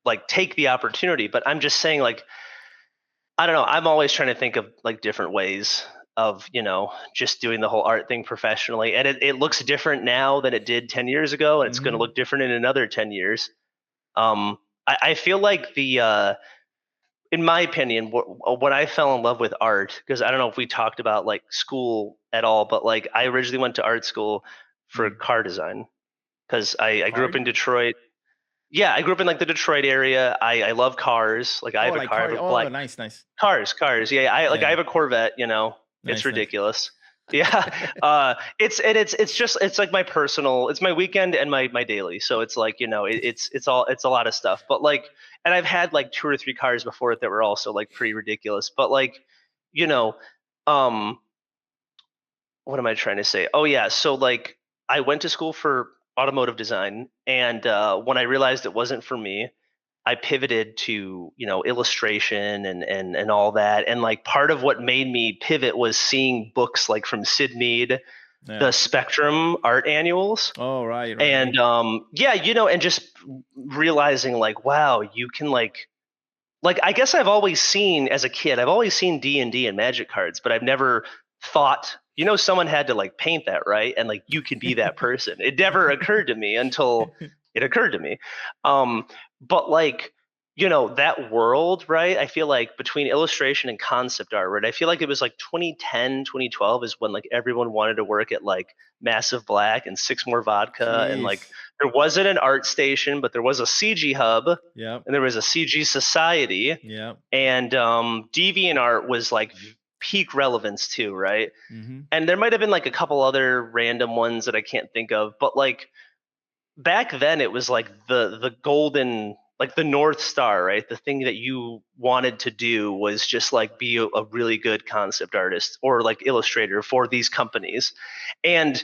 Speaker 1: like take the opportunity, but I'm just saying like I don't know, I'm always trying to think of like different ways of, just doing the whole art thing professionally. And it looks different now than it did 10 years ago and it's going to
Speaker 2: Hmm.
Speaker 1: look different in another 10 years. I feel like in my opinion, when I fell in love with art, because I don't know if we talked about like school at all, but like I originally went to art school for
Speaker 2: Mm.
Speaker 1: car design because I grew up
Speaker 2: Card?
Speaker 1: in Detroit. Yeah, I grew up in like the Detroit area. I love cars. Like I
Speaker 2: Oh,
Speaker 1: have a
Speaker 2: like
Speaker 1: car. I have
Speaker 2: card.
Speaker 1: a
Speaker 2: Oh,
Speaker 1: black
Speaker 2: nice, nice.
Speaker 1: cars. Yeah, I
Speaker 2: Yeah,
Speaker 1: have a Corvette. It's
Speaker 2: nice, nice.
Speaker 1: ridiculous. Yeah, it's like my personal. It's my weekend and my daily. So it's like it's a lot of stuff. But like, and I've had like two or three cars before it that were also like pretty ridiculous. But like, you know, um, what am I trying to say? Oh yeah, so like I went to school for automotive design, and when I realized it wasn't for me, I pivoted to illustration and all that. And like part of what made me pivot was seeing books like from Sid Mead,
Speaker 2: Yeah.
Speaker 1: the Spectrum art annuals,
Speaker 2: Oh, right, right, right.
Speaker 1: and yeah, and just realizing like, wow, you can like I guess I've always seen as a kid, I've always seen D&D and Magic cards, but I've never thought, someone had to like paint that, right? And like you can be that person. It never occurred to me until it occurred to me. Um but like that world, right? I feel like between illustration and concept art, right? I feel like it was like 2010, 2012 is when like everyone wanted to work at like Massive Black and Six More Vodka and like
Speaker 2: Jeez.
Speaker 1: there wasn't an art station, but there was a CG hub
Speaker 2: Yep.
Speaker 1: and there was a CG Society,
Speaker 2: Yep.
Speaker 1: and DeviantArt was like peak relevance too, right?
Speaker 2: Hmm.
Speaker 1: And there might have been like a couple other random ones that I can't think of, but like back then it was like the golden like the North Star, right? The thing that you wanted to do was just like be a really good concept artist or like illustrator for these companies. And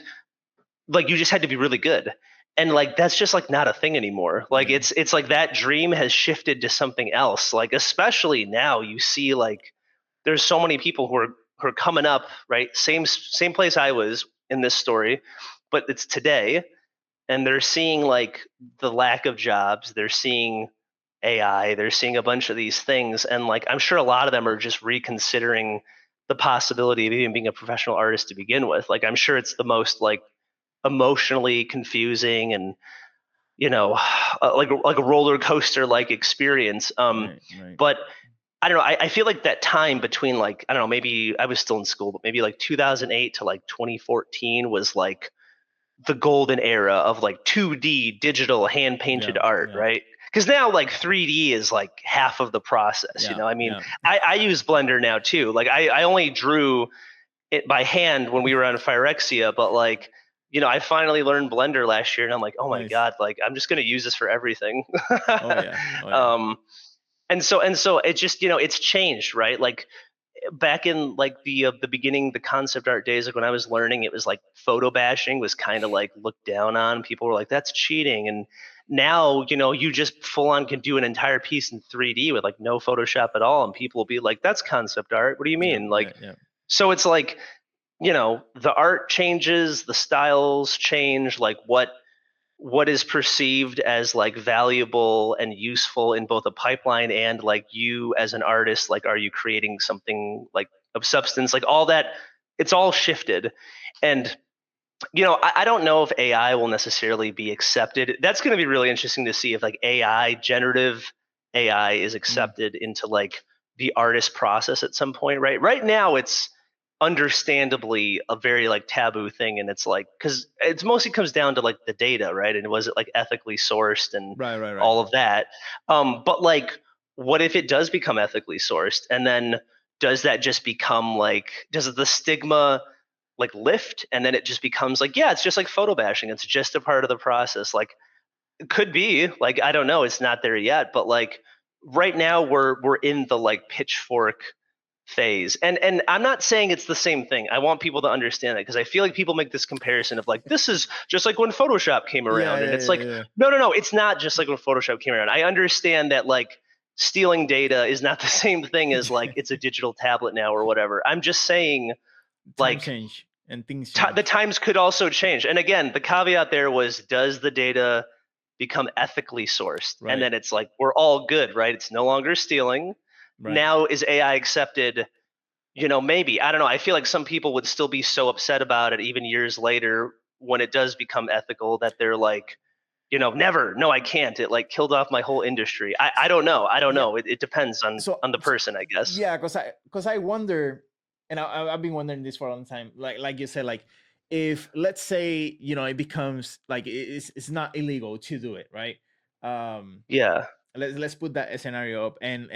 Speaker 1: like you just had to be really good, and like that's just like not a thing anymore. Like
Speaker 2: Yeah.
Speaker 1: it's like that dream has shifted to something else, like especially now you see like there's so many people who are coming up, right? Same place I was in this story, but it's today, and they're seeing like the lack of jobs, they're seeing AI, they're seeing a bunch of these things, and like I'm sure a lot of them are just reconsidering the possibility of even being a professional artist to begin with. Like I'm sure it's the most like emotionally confusing and like a roller coaster like experience.
Speaker 2: Right, right.
Speaker 1: But I don't know. I feel like that time between like I don't know, maybe I was still in school, but maybe like 2008 to like 2014 was like the golden era of like 2D digital hand painted
Speaker 2: Yeah,
Speaker 1: art,
Speaker 2: yeah,
Speaker 1: right? Because now like 3D is like half of the process.
Speaker 2: yeah,
Speaker 1: I mean,
Speaker 2: yeah.
Speaker 1: I use Blender now too. Like I only drew it by hand when we were on Phyrexia, but like I finally learned Blender last year, and I'm like, oh my
Speaker 2: Nice.
Speaker 1: god, like I'm just gonna use this for everything.
Speaker 2: Oh yeah, oh yeah.
Speaker 1: um, and so it just it's changed, right? Like back in like the beginning, the concept art days, like when I was learning, it was like photo bashing was kind of like looked down on. People were like, that's cheating, and now you just full on can do an entire piece in 3D with like no Photoshop at all, and people will be like, that's concept art. What do you
Speaker 2: Yeah,
Speaker 1: mean?
Speaker 2: yeah,
Speaker 1: Like,
Speaker 2: yeah.
Speaker 1: so it's like the art changes, the styles change, like what is perceived as like valuable and useful in both a pipeline and like you as an artist, like are you creating something like of substance, like all that, it's all shifted. And I don't know if AI will necessarily be accepted. That's going to be really interesting to see if like AI, generative AI, is
Speaker 2: Mm,
Speaker 1: accepted into like the artist process at some point, right? Right now, it's understandably a very like taboo thing, and it's like because it's mostly comes down to like the data, right? And was it like ethically sourced and
Speaker 2: right, right, right.
Speaker 1: all of that? But like, what if it does become ethically sourced, and then does that just become like does the stigma like lift and then it just becomes like yeah it's just like photo bashing, it's just a part of the process, like it could be like I don't know, it's not there yet, but like right now we're in the like pitchfork phase, and I'm not saying it's the same thing. I want people to understand it because I feel like people make this comparison of like this is just like when Photoshop came
Speaker 2: Yeah,
Speaker 1: around, and
Speaker 2: yeah,
Speaker 1: it's like
Speaker 2: yeah,
Speaker 1: no, it's not just like when Photoshop came around. I understand that like stealing data is not the same thing as like
Speaker 2: yeah.
Speaker 1: it's a digital tablet now or whatever. I'm just saying
Speaker 2: Time
Speaker 1: like
Speaker 2: change and things
Speaker 1: the
Speaker 2: change.
Speaker 1: times could also change. And again, the caveat there was does the data become ethically sourced? And
Speaker 2: Right,
Speaker 1: then it's like we're all good, right? It's no longer stealing.
Speaker 2: right.
Speaker 1: Now is AI accepted? Maybe. I don't know. I feel like some people would still be so upset about it even years later when it does become ethical that they're like, never, no, I can't. It like killed off my whole industry. I don't know. I don't
Speaker 2: Yeah.
Speaker 1: know. It depends on
Speaker 2: So,
Speaker 1: on the person, I guess.
Speaker 2: yeah, because I wonder, and I've been wondering this for a long time. Like you said, like if let's say it becomes like it's not illegal to do it, right? Um,
Speaker 1: Yeah.
Speaker 2: let's put that scenario up, and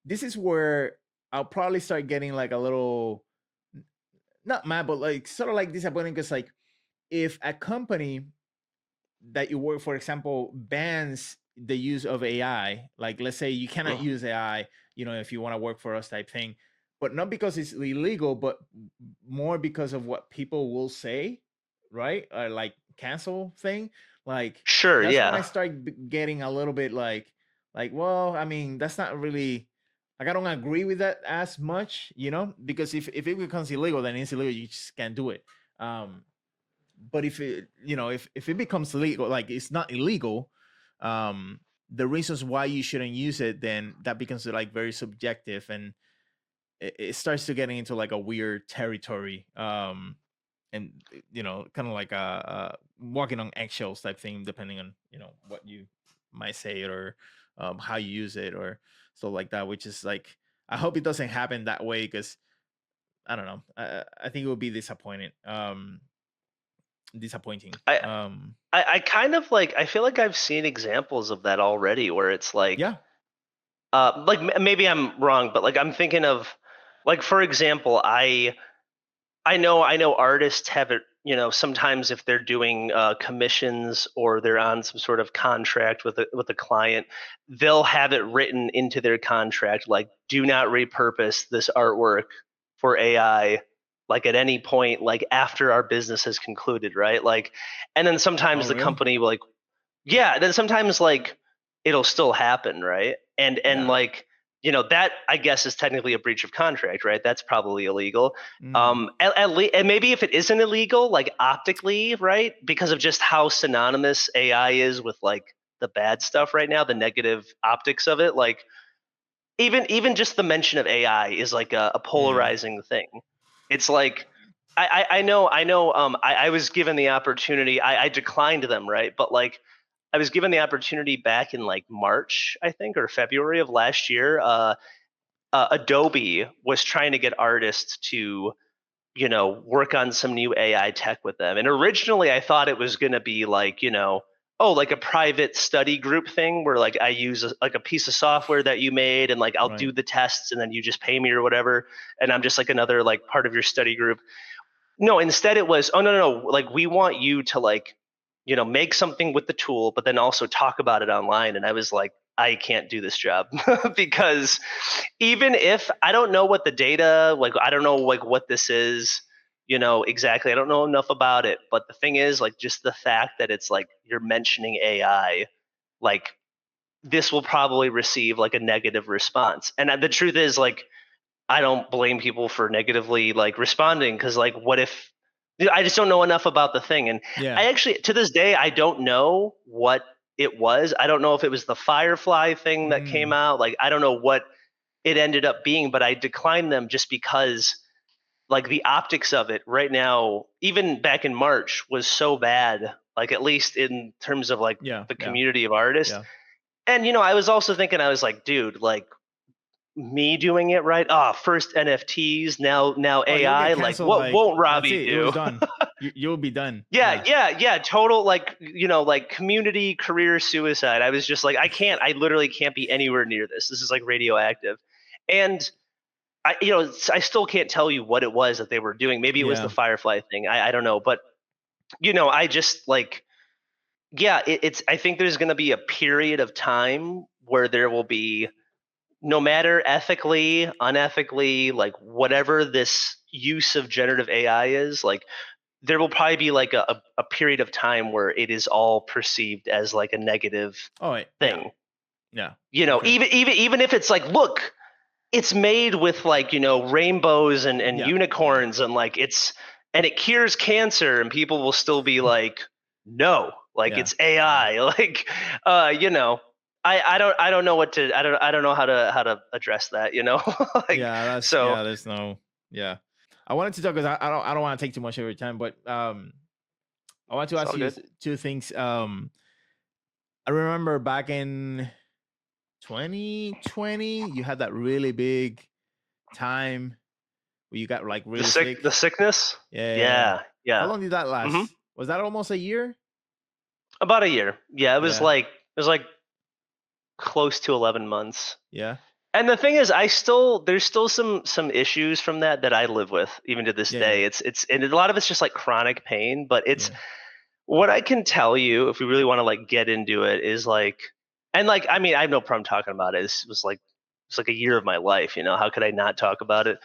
Speaker 2: this is where I'll probably start getting like a little not mad, but like sort of like disappointed because like if a company that you work, for example, bans the use of AI, like let's say you cannot use AI, if you want to work for us type thing, but not because it's illegal, but more because of what people will say, right? Or like cancel thing. Like
Speaker 1: Sure.
Speaker 2: that's when I
Speaker 1: Yeah.
Speaker 2: start getting a little bit like, well, I mean, that's not really like I don't agree with that as much, because if it becomes illegal, then it's illegal. You just can't do it. Um, but if it if it becomes legal, like it's not illegal, the reasons why you shouldn't use it, then that becomes like very subjective, and it starts to getting into like a weird territory, and kind of like a walking on eggshells type thing, depending on what you might say, or how you use it, or so like that, which is like I hope it doesn't happen that way, because I don't know, I think it would be disappointing.
Speaker 1: I I kind of like I feel like I've seen examples of that already where it's
Speaker 2: Yeah.
Speaker 1: like maybe I'm wrong, but like I'm thinking of like for example, I know artists have it, sometimes if they're doing commissions or they're on some sort of contract with a client, they'll have it written into their contract like do not repurpose this artwork for AI like at any point like after our business has concluded, right? Like and then
Speaker 2: Oh,
Speaker 1: sometimes the
Speaker 2: really?
Speaker 1: company will like yeah, then sometimes like it'll still happen, right? And
Speaker 2: Yeah.
Speaker 1: like that I guess is technically a breach of contract, right? That's probably illegal.
Speaker 2: Mm,
Speaker 1: And maybe if it isn't illegal, like optically, right? Because of just how synonymous AI is with like the bad stuff right now, the negative optics of it, like even just the mention of AI is like a
Speaker 2: yeah.
Speaker 1: polarizing thing. It's like I know I was given the opportunity. I declined them, right? But like I was given the opportunity back in like March, I think, or February of last year. Adobe was trying to get artists to, work on some new AI tech with them. And originally, I thought it was going to be like, oh, like a private study group thing where like I use like a piece of software that you made and like I'll
Speaker 2: Right.
Speaker 1: do the tests and then you just pay me or whatever. And I'm just like another like part of your study group. No, instead it was, oh no, like we want you to like, make something with the tool, but then also talk about it online. And I was like, I can't do this job because even if I don't know what the data, like I don't know like what this is, exactly. I don't know enough about it. But the thing is, like just the fact that it's like you're mentioning AI, like this will probably receive like a negative response. And the truth is, like I don't blame people for negatively like responding because like what if I just don't know enough about the thing. And
Speaker 2: Yeah.
Speaker 1: I actually to this day I don't know what it was. I don't know if it was the Firefly thing that came
Speaker 2: Mm,
Speaker 1: out. Like I don't know what it ended up being, but I declined them just because like the optics of it right now, even back in March, was so bad. Like at least in terms of like
Speaker 2: Yeah,
Speaker 1: the
Speaker 2: yeah,
Speaker 1: community of artists.
Speaker 2: yeah.
Speaker 1: And I was also thinking, I was like, dude, like me doing it right. Ah, first NFTs, now
Speaker 2: Oh, you'll get
Speaker 1: AI. Like,
Speaker 2: canceled.
Speaker 1: what
Speaker 2: Like
Speaker 1: won't
Speaker 2: that's
Speaker 1: Robbie
Speaker 2: it. It
Speaker 1: do?
Speaker 2: was done. You'll be done.
Speaker 1: Yeah,
Speaker 2: Yeah,
Speaker 1: yeah, yeah. Total, like, like community career suicide. I was just like, I literally can't be anywhere near this. This is like radioactive. And I still can't tell you what it was that they were doing. Maybe it was the
Speaker 2: yeah.
Speaker 1: Firefly thing. I don't know. But, I just like, yeah, I think there's going to be a period of time where there will be, no matter ethically, unethically, like whatever this use of generative AI is, like there will probably be like a period of time where it is all perceived as like a negative
Speaker 2: Oh, wait, yeah,
Speaker 1: thing.
Speaker 2: yeah, for sure.
Speaker 1: Even if it's like, look, it's made with like, rainbows and
Speaker 2: Yeah, yeah,
Speaker 1: unicorns and like and it cures cancer, and people will still be like, no, like
Speaker 2: yeah,
Speaker 1: it's
Speaker 2: yeah,
Speaker 1: AI. Like I don't know what to I don't know how to address that, like
Speaker 2: yeah. That's
Speaker 1: so
Speaker 2: yeah. There's no yeah. I wanted to talk because I don't want to take too much of your time, but I want to
Speaker 1: it's
Speaker 2: ask
Speaker 1: all
Speaker 2: you
Speaker 1: good.
Speaker 2: two things. I remember back in 2020, you had that really big time where you got like really
Speaker 1: The
Speaker 2: sick.
Speaker 1: sickness?
Speaker 2: Yeah, yeah, yeah.
Speaker 1: Yeah,
Speaker 2: How
Speaker 1: yeah.
Speaker 2: long did that
Speaker 1: Mhm.
Speaker 2: last? Was that almost a year?
Speaker 1: About a year. Yeah,
Speaker 2: Yeah,
Speaker 1: it was like close to 11 months.
Speaker 2: yeah,
Speaker 1: And the thing is, there's still some issues from that I live with even to this
Speaker 2: yeah, yeah,
Speaker 1: day. It's and a lot of it's just like chronic pain, but it's
Speaker 2: yeah,
Speaker 1: what I can tell you, if we really want to like get into it, is like, and like, I mean, I have no problem talking about it. It's like a year of my life, how could I not talk about it?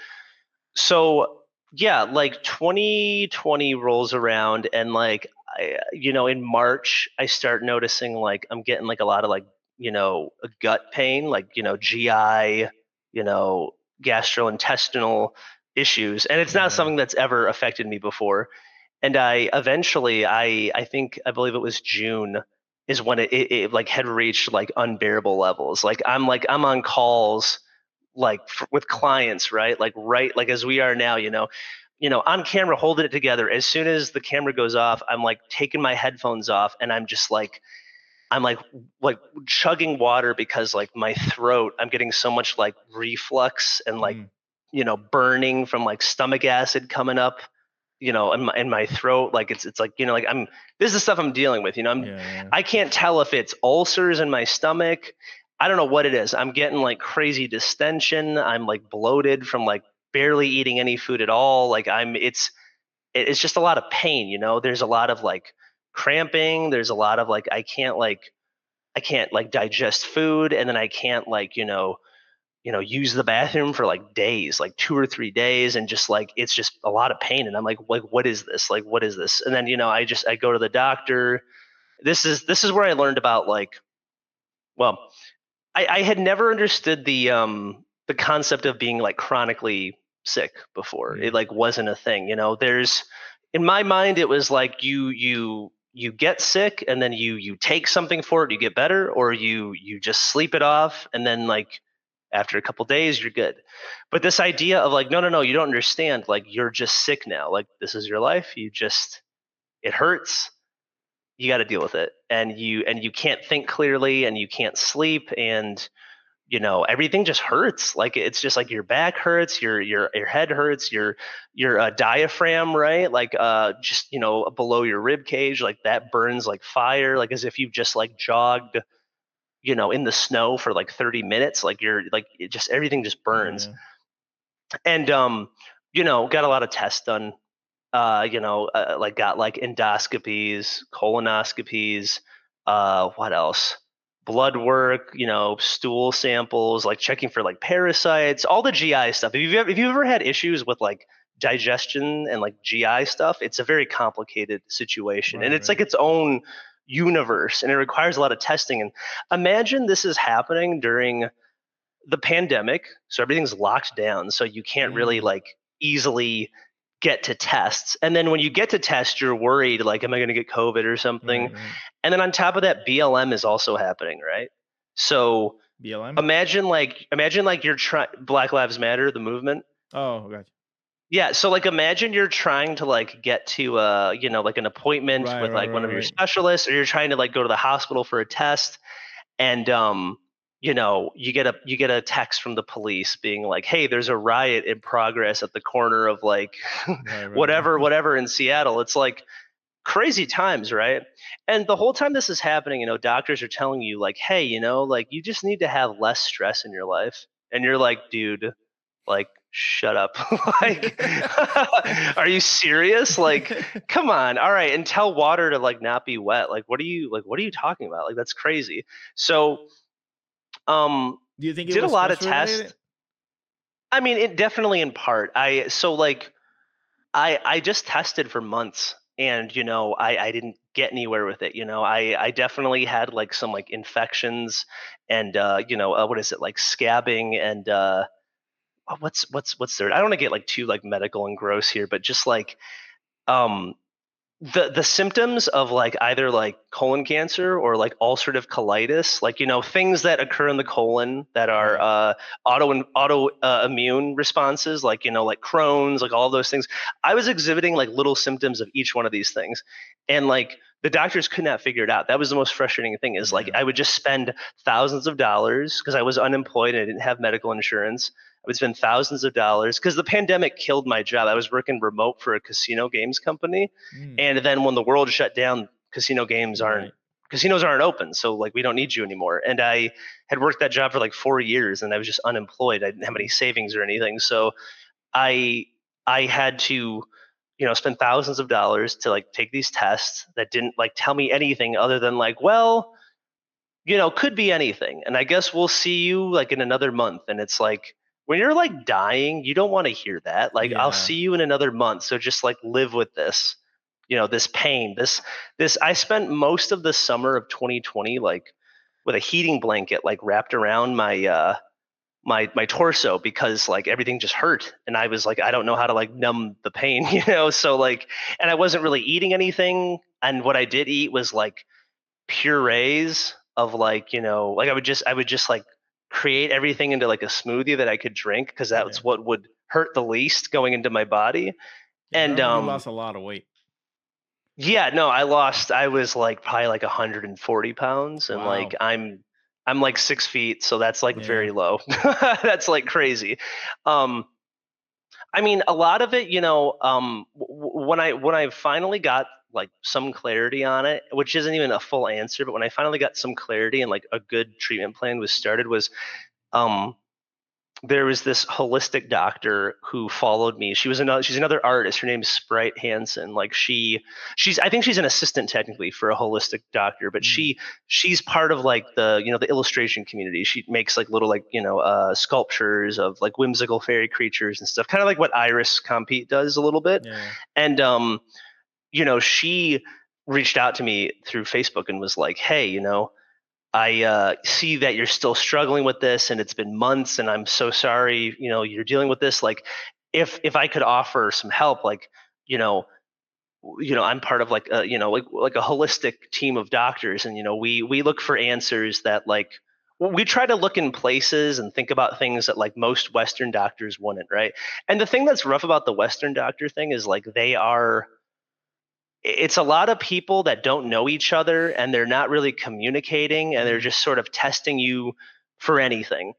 Speaker 1: So yeah, like 2020 rolls around, and like in March I start noticing like I'm getting like a lot of like a gut pain, like GI, you know gastrointestinal issues, and it's
Speaker 2: yeah,
Speaker 1: not
Speaker 2: yeah.
Speaker 1: something that's ever affected me before. And I eventually, I believe it was June, is when it like had reached like unbearable levels. Like I'm on calls like with clients, right? Like as we are now, on camera holding it together. As soon as the camera goes off, I'm like taking my headphones off, and I'm just like I'm like chugging water, because like my throat, I'm getting so much like reflux and like
Speaker 2: Mm,
Speaker 1: burning from like stomach acid coming up, in my throat. Like it's like, like this is the stuff I'm dealing with.
Speaker 2: yeah, yeah,
Speaker 1: I can't tell if it's ulcers in my stomach. I don't know what it is. I'm getting like crazy distension. I'm like bloated from like barely eating any food at all. Like it's just a lot of pain. There's a lot of like cramping. There's a lot of like I can't like digest food, and then I can't like use the bathroom for like days, like 2 or 3 days, and just like it's just a lot of pain. And I'm like, what is this? Like, what is this? And then I go to the doctor. This is where I learned about like, well, I had never understood the concept of being like chronically sick before. It
Speaker 2: mm,
Speaker 1: like wasn't a thing. There's in my mind it was like you get sick, and then you take something for it, you get better, or you just sleep it off, and then like after a couple days you're good. But this idea of like, no, no, no, you don't understand. Like you're just sick now. Like this is your life. It hurts. You got to deal with it, and you can't think clearly, and you can't sleep, and everything just hurts. Like it's just like your back hurts, your head hurts, your diaphragm, right? Like just below your rib cage, like that burns like fire, like as if you've just like jogged in the snow for like 30 minutes. Like you're like everything just
Speaker 2: yeah,
Speaker 1: burns.
Speaker 2: yeah.
Speaker 1: And got a lot of tests done. Like got like endoscopies, colonoscopies, what else? Blood work, stool samples, like checking for like parasites, all the GI stuff. If you've ever had issues with like digestion and like GI stuff, it's a very complicated situation, and
Speaker 2: Right,
Speaker 1: it's like
Speaker 2: right.
Speaker 1: its own universe, and it requires a lot of testing. And imagine this is happening during the pandemic, so everything's locked down, so you can't really
Speaker 2: Mm,
Speaker 1: like easily get to tests. And then when you get to test, you're worried like, am I going to get COVID or something?
Speaker 2: right, right.
Speaker 1: And then on top of that, BLM is also happening, right? So
Speaker 2: BLM.
Speaker 1: imagine like you're trying Black Lives Matter, the movement.
Speaker 2: Oh, gotcha.
Speaker 1: Yeah, so like imagine you're trying to like get to like an appointment
Speaker 2: Right,
Speaker 1: with
Speaker 2: right,
Speaker 1: like one
Speaker 2: right,
Speaker 1: of your
Speaker 2: right.
Speaker 1: specialists, or you're trying to like go to the hospital for a test, and you get a text from the police being like, hey, there's a riot in progress at the corner of like
Speaker 2: Right, right,
Speaker 1: whatever
Speaker 2: right.
Speaker 1: whatever in Seattle. It's like crazy times, right? And the whole time this is happening, doctors are telling you like, hey, like you just need to have less stress in your life. And you're like, dude, like shut up. Like are you serious? Like come on. All right, and tell water to like not be wet. Like what are you talking about? Like that's crazy. So um
Speaker 2: Do you think it
Speaker 1: did a
Speaker 2: was
Speaker 1: lot of
Speaker 2: stress
Speaker 1: tests.
Speaker 2: related?
Speaker 1: I mean, it definitely in part. I just tested for months, and I didn't get anywhere with it. I definitely had like some like infections, and what is it, like scabbing, and what's there? I don't want to get like too like medical and gross here, but just like um the symptoms of like either like colon cancer or like ulcerative colitis, like things that occur in the colon that are
Speaker 2: Right.
Speaker 1: auto immune responses, like like Crohn's, like all those things. I was exhibiting like little symptoms of each one of these things, and like the doctors could not figure it out. That was the most frustrating thing, is like
Speaker 2: Yeah.
Speaker 1: I would just spend thousands of dollars because I was unemployed and I didn't have medical insurance. I would spend thousands of dollars because the pandemic killed my job. I was working remote for a casino games company,
Speaker 2: Mm,
Speaker 1: and then when the world shut down,
Speaker 2: right.
Speaker 1: casinos aren't open. So like we don't need you anymore. And I had worked that job for like 4 years, and I was just unemployed. I didn't have any
Speaker 2: Jeez.
Speaker 1: savings or anything. So I I had to, spend thousands of dollars to like take these tests that didn't like tell me anything other than like, well, could be anything. And I guess we'll see you like in another month. And it's like, when you're like dying, you don't want to hear that. Like, I'll
Speaker 2: Yeah.
Speaker 1: see you in another month. So just like live with this, this pain, I spent most of the summer of 2020, like with a heating blanket, like wrapped around my torso, because like everything just hurt. And I was like, I don't know how to like numb the pain, So like, and I wasn't really eating anything. And what I did eat was like purees of like like I would just like create everything into like a smoothie that I could drink, because
Speaker 2: Yeah.
Speaker 1: that's what would hurt the least going into my body.
Speaker 2: Yeah. I
Speaker 1: And
Speaker 2: remember you lost a lot of weight.
Speaker 1: yeah, no, I was like probably like 140 pounds, and like
Speaker 2: Wow.
Speaker 1: I'm like 6 feet, so that's like
Speaker 2: Yeah.
Speaker 1: very low. That's like crazy. um I mean, a lot of it, when I finally got like some clarity on it, which isn't even a full answer, but when I finally got some clarity and like a good treatment plan was started, was um there was this holistic doctor who followed me. She's another artist. Her name's Sprite Hansen. Like she's I think she's an assistant technically for a holistic doctor, but
Speaker 2: Mm,
Speaker 1: she's part of like the illustration community. She makes like little like sculptures of like whimsical fairy creatures and stuff, kind of like what Iris Compete does a little bit.
Speaker 2: yeah.
Speaker 1: And she reached out to me through Facebook and was like, hey, I see that you're still struggling with this, and it's been months, and I'm so sorry. You're dealing with this. Like, if I could offer some help, like, you know, I'm part of like like a holistic team of doctors, and we look for answers that like. We try to look in places and think about things that like most Western doctors wouldn't, right? And the thing that's rough about the Western doctor thing is like it's a lot of people that don't know each other, and they're not really communicating, and they're
Speaker 2: Mm,
Speaker 1: just sort of testing you for anything.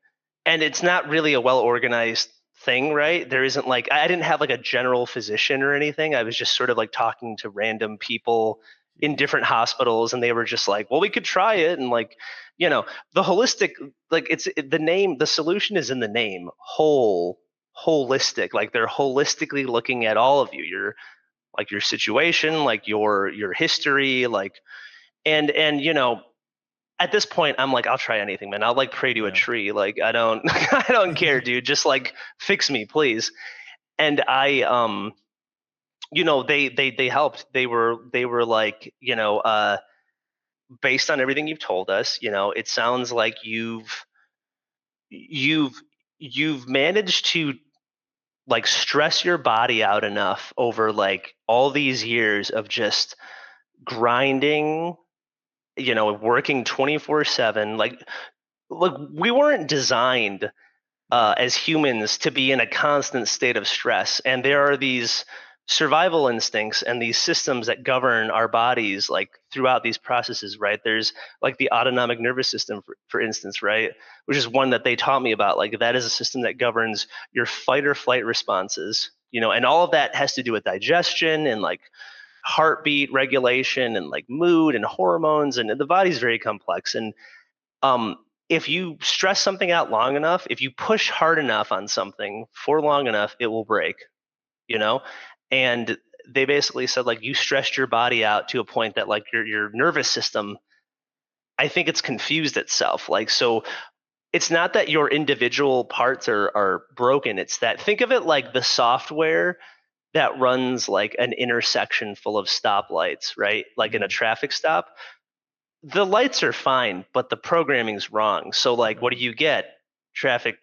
Speaker 1: And it's not really a well organized thing, right? There isn't like, I didn't have like a general physician or anything. I was just sort of like talking to random people in
Speaker 2: jeez.
Speaker 1: different hospitals, and they were just like, well, we could try it. And like, you know, the holistic, like the name, the solution is in the name, holistic. Like they're holistically looking at all of you. Your situation, like your history, like and at this point I'm like, I'll try anything, man. I'll like pray to a
Speaker 2: Yeah.
Speaker 1: tree. Like I don't I don't care, dude. Just like fix me, please. And I they helped. They were like, based on everything you've told us, it sounds like you've you've managed to like stress your body out enough over like all these years of just grinding, working 24/7. Like we weren't designed
Speaker 2: Right.
Speaker 1: as humans to be in a constant state of stress. And there are these survival instincts and these systems that govern our bodies like throughout these processes, right? There's like the autonomic nervous system, for instance, right? Which is one that they taught me about. Like that is a system that governs your fight or flight responses, and all of that has to do with digestion and like heartbeat regulation and like mood and hormones. And the body's very complex. And um, if you stress something out long enough, if you push hard enough on something for long enough, it will break, you know? And they basically said like you stressed your body out to a point that like your nervous system, I think it's confused itself. Like so it's not that your individual parts are broken. It's that think of it like the software that runs like an intersection full of stoplights, right? Like in a
Speaker 2: Mm,
Speaker 1: traffic stop, the lights are fine, but the programming's wrong. So like what do
Speaker 2: right.
Speaker 1: you get? Traffic,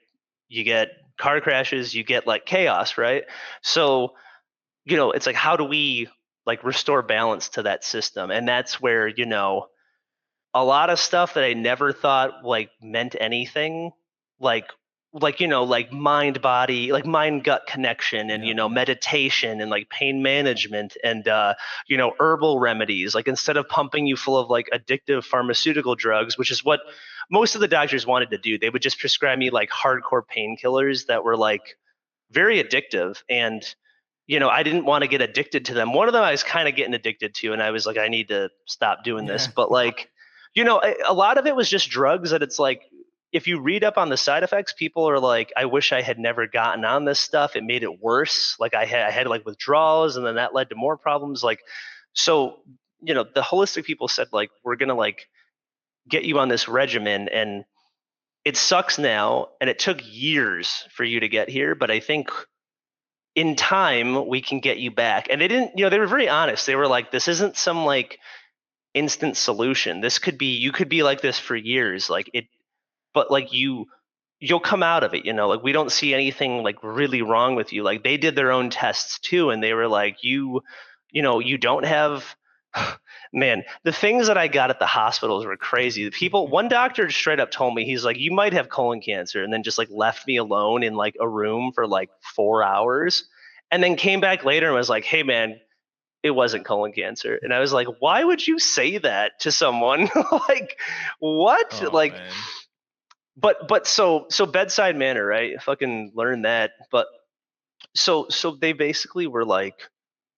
Speaker 1: you get car crashes, you get like chaos, right? So, it's like how do we like restore balance to that system? And that's where, a lot of stuff that I never thought like meant anything, like like mind body, like mind gut connection and
Speaker 2: Yeah, yeah.
Speaker 1: meditation and like pain management and herbal remedies. Like instead of pumping you full of like addictive pharmaceutical drugs, which is what most of the doctors wanted to do, they would just prescribe me like hardcore painkillers that were like very addictive. And I didn't want to get addicted to them. One of them I was kind of getting addicted to, and I was like, I need to stop doing this.
Speaker 2: Yeah.
Speaker 1: But like, a lot of it was just drugs that it's like, if you read up on the side effects, people are like, I wish I had never gotten on this stuff. It made it worse. Like I had like withdrawals, and then that led to more problems. Like, so, the holistic people said like, we're gonna like get you on this regimen, and it sucks now, and it took years for you to get here, but I think in time we can get you back. And they didn't, they were very honest. They were like, this isn't some like instant solution. This could be, you could be like this for years, like it, but like you'll come out of it, like we don't see anything like really wrong with you. Like they did their own tests too, and they were like, you don't have man, the things that I got at the hospitals were crazy. The people, one doctor straight up told me, he's like, you might have colon cancer, and then just like left me alone in like a room for like 4 hours, and then came back later and was like, hey man, it wasn't colon cancer. And I was like, why would you say that to someone? Like, what?
Speaker 2: Oh
Speaker 1: Like,
Speaker 2: man.
Speaker 1: but so bedside manner, right? Fucking learn that. But so they basically were like,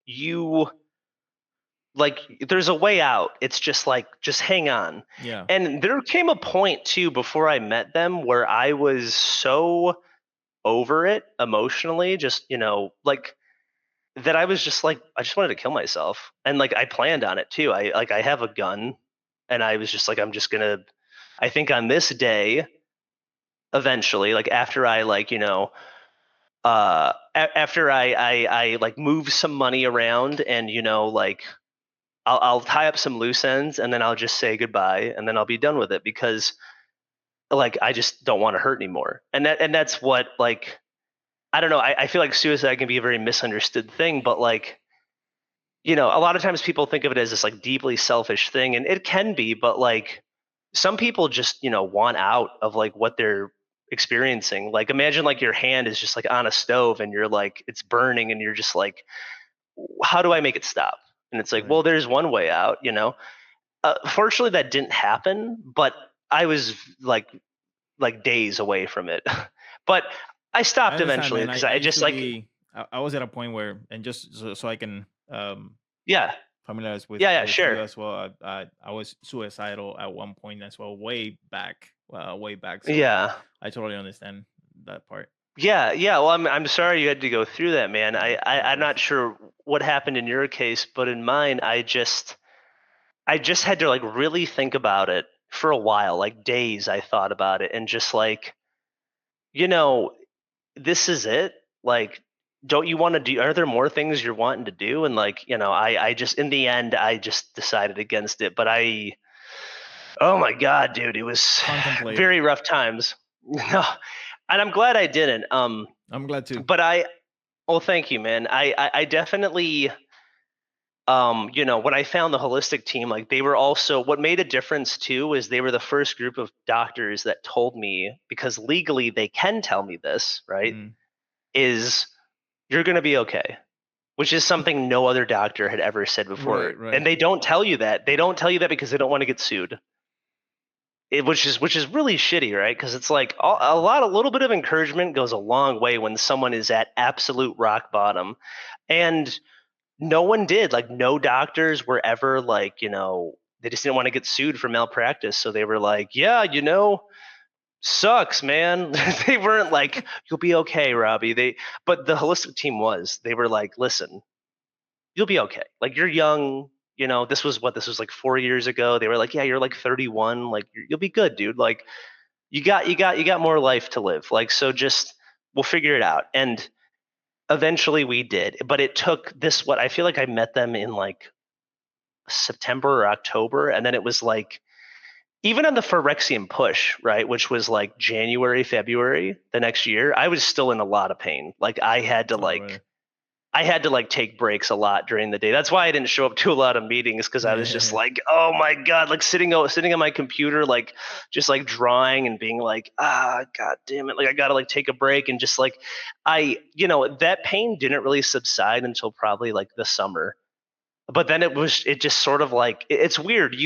Speaker 1: you like there's a way out. It's just like just hang on.
Speaker 2: Yeah.
Speaker 1: And there came a point too before I met them where I was so over it emotionally, just like that I was just like I just wanted to kill myself. And like I planned on it too. I have a gun, and I was just like I'm just going to I think on this day eventually, like after I like, after I like move some money around, and like I'll tie up some loose ends, and then I'll just say goodbye, and then I'll be done with it, because like I just don't want to hurt anymore. And that's what like I don't know. I feel like suicide can be a very misunderstood thing, but like a lot of times people think of it as this like deeply selfish thing, and it can be, but like some people just want out of like what they're experiencing. Like imagine like your hand is just like on a stove, and you're like it's burning, and you're just like, how do I make it stop? And it's like,
Speaker 2: Right.
Speaker 1: well, there's one way out. Fortunately, that didn't happen, but I was like days away from it. But I
Speaker 2: I
Speaker 1: stopped
Speaker 2: understand,
Speaker 1: eventually
Speaker 2: man.
Speaker 1: because
Speaker 2: I
Speaker 1: I
Speaker 2: used
Speaker 1: just
Speaker 2: to
Speaker 1: like,
Speaker 2: be. I was at a point where, and just so I can
Speaker 1: yeah,
Speaker 2: familiarize
Speaker 1: yeah,
Speaker 2: with
Speaker 1: sure,
Speaker 2: you as well. I was suicidal at one point as well, way back. So
Speaker 1: yeah.
Speaker 2: I totally understand that part.
Speaker 1: Yeah, yeah. Well, I'm sorry you had to go through that, man. I'm
Speaker 2: Likewise.
Speaker 1: not sure what happened in your case, but in mine, I just had to like really think about it for a while, like days. I thought about it, and just like, you know, this is it. Like, don't you want to do? Are there more things you're wanting to do? And like, I just in the end, I just decided against it. But oh my god, dude, it was
Speaker 2: Contemplate.
Speaker 1: very rough times. No, and I'm glad I didn't.
Speaker 2: I'm glad to.
Speaker 1: But well, thank you, man. I definitely when I found the holistic team, like they were also what made a difference too is they were the first group of doctors that told me, because legally they can tell me this, right?
Speaker 2: Mm.
Speaker 1: Is you're going to be okay, which is something no other doctor had ever said before.
Speaker 2: Right,
Speaker 1: And
Speaker 2: right.
Speaker 1: they don't tell you that. They don't tell you that because they don't want to get sued. Which is really shitty, right? Because it's like
Speaker 2: Yeah.
Speaker 1: a little bit of encouragement goes a long way when someone is at absolute rock bottom. And no one did. Like no doctors were ever like, they just didn't want to get sued for malpractice. So they were like, yeah, sucks, man. They weren't like, you'll be okay, Robbie. But the holistic team was. They were like, listen, you'll be okay. Like you're young. This was like 4 years ago. They were like, yeah, you're like 31. Like you'll be good, dude. Like you got more life to live. Like so, just we'll figure it out. And eventually we did. But it took this. What I feel like I met them in like September or October, and then it was like even on the Phyrexian push, right, which was like January, February the next year, I was still in a lot of pain. Like
Speaker 2: All right.
Speaker 1: I had to like take breaks a lot during the day. That's why I didn't show up to a lot of meetings because I was just
Speaker 2: Yeah.
Speaker 1: like, oh my god, like sitting on my computer, like just like drawing and being like, god damn it, like I gotta like take a break and just like that pain didn't really subside until probably like the summer. But then it just sort of like it's weird.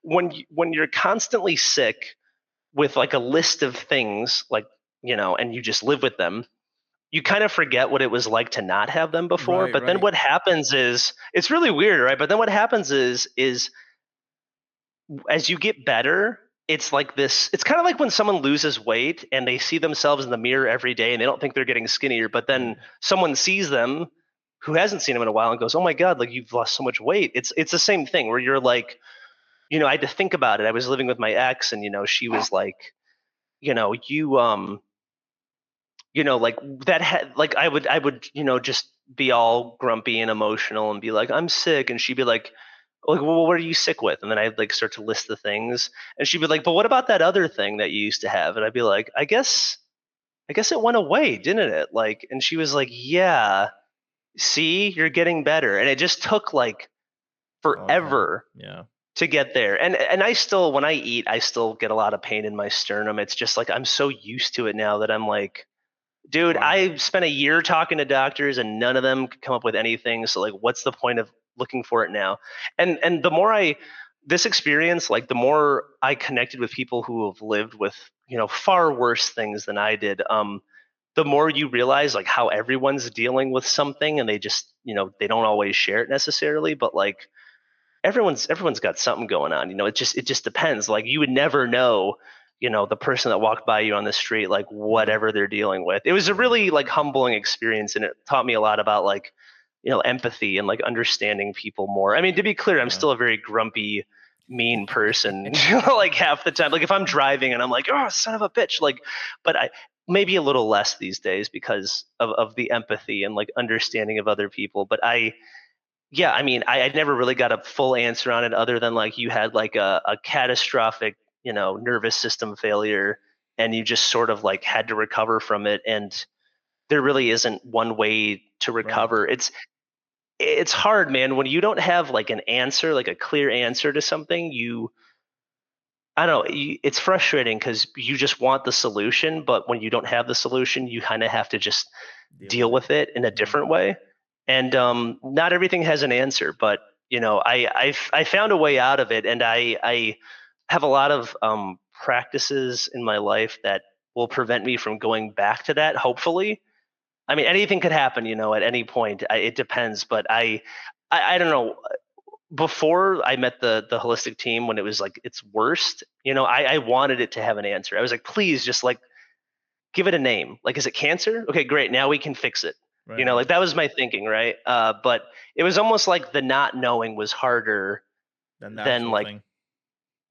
Speaker 1: When you're constantly sick with like a list of things like and you just live with them, you kind of forget what it was like to not have them before.
Speaker 2: Right,
Speaker 1: But then
Speaker 2: right.
Speaker 1: what happens is it's really weird, right? But then what happens is as you get better, it's like this. It's kind of like when someone loses weight and they see themselves in the mirror every day and they don't think they're getting skinnier, but
Speaker 2: Yeah.
Speaker 1: then someone sees them who hasn't seen them in a while and goes, "Oh my god, like you've lost so much weight." It's the same thing where you're like, I had to think about it. I was living with my ex, and she was like, you like that had like I would just be all grumpy and emotional and be like, I'm sick, and she'd be like, well, what are you sick with? And then I'd like start to list the things, and she'd be like, but what about that other thing that you used to have? And I'd be like, I guess it went away, didn't it? Like, and she was like, yeah, see, you're getting better. And it just took like
Speaker 2: Okay.
Speaker 1: forever
Speaker 2: Yeah.
Speaker 1: to get there. And I still, when I eat, I still get a lot of pain in my sternum. It's just like I'm so used to it now that I'm like, dude,
Speaker 2: Wow.
Speaker 1: I spent a year talking to doctors and none of them could come up with anything. So like, what's the point of looking for it now? And the more this experience, like the more I connected with people who have lived with, far worse things than I did. The more you realize like how everyone's dealing with something and they just, they don't always share it necessarily, but like everyone's got something going on. It just depends. Like you would never know, the person that walked by you on the street, like
Speaker 2: Yeah.
Speaker 1: whatever they're dealing with. It was a
Speaker 2: Yeah.
Speaker 1: really like humbling experience, and it taught me a lot about like, empathy and like understanding people more. I mean, to be clear, I'm
Speaker 2: Yeah.
Speaker 1: still a very grumpy, mean person, like half the time. Like if I'm driving and I'm like, oh son of a bitch, like, but I maybe a little less these days because of the empathy and like understanding of other people. But yeah, I mean, I never really got a full answer on it other than like you had like a catastrophic, nervous system failure, and you just sort of like had to recover from it. And there really isn't one way to
Speaker 2: Right.
Speaker 1: recover. It's hard, man, when you don't have like an answer, like a clear answer to something. I don't know, it's frustrating because you just want the solution, but when you don't have the solution, you kind of have to just
Speaker 2: Deal
Speaker 1: deal
Speaker 2: with it.
Speaker 1: with it in a
Speaker 2: Yeah.
Speaker 1: different way. And not everything has an answer, but I found a way out of it, and I have a lot of practices in my life that will prevent me from going back to that. Hopefully, I mean anything could happen, at any point. It depends, but I don't know. Before I met the holistic team, when it was like its worst, I wanted it to have an answer. I was like, please, just like give it a name. Like, is it cancer? Okay, great. Now we can fix it.
Speaker 2: Right, right.
Speaker 1: Like that was my thinking, right? But it was almost like the not knowing was harder
Speaker 2: Then the
Speaker 1: than
Speaker 2: actual
Speaker 1: like,
Speaker 2: thing.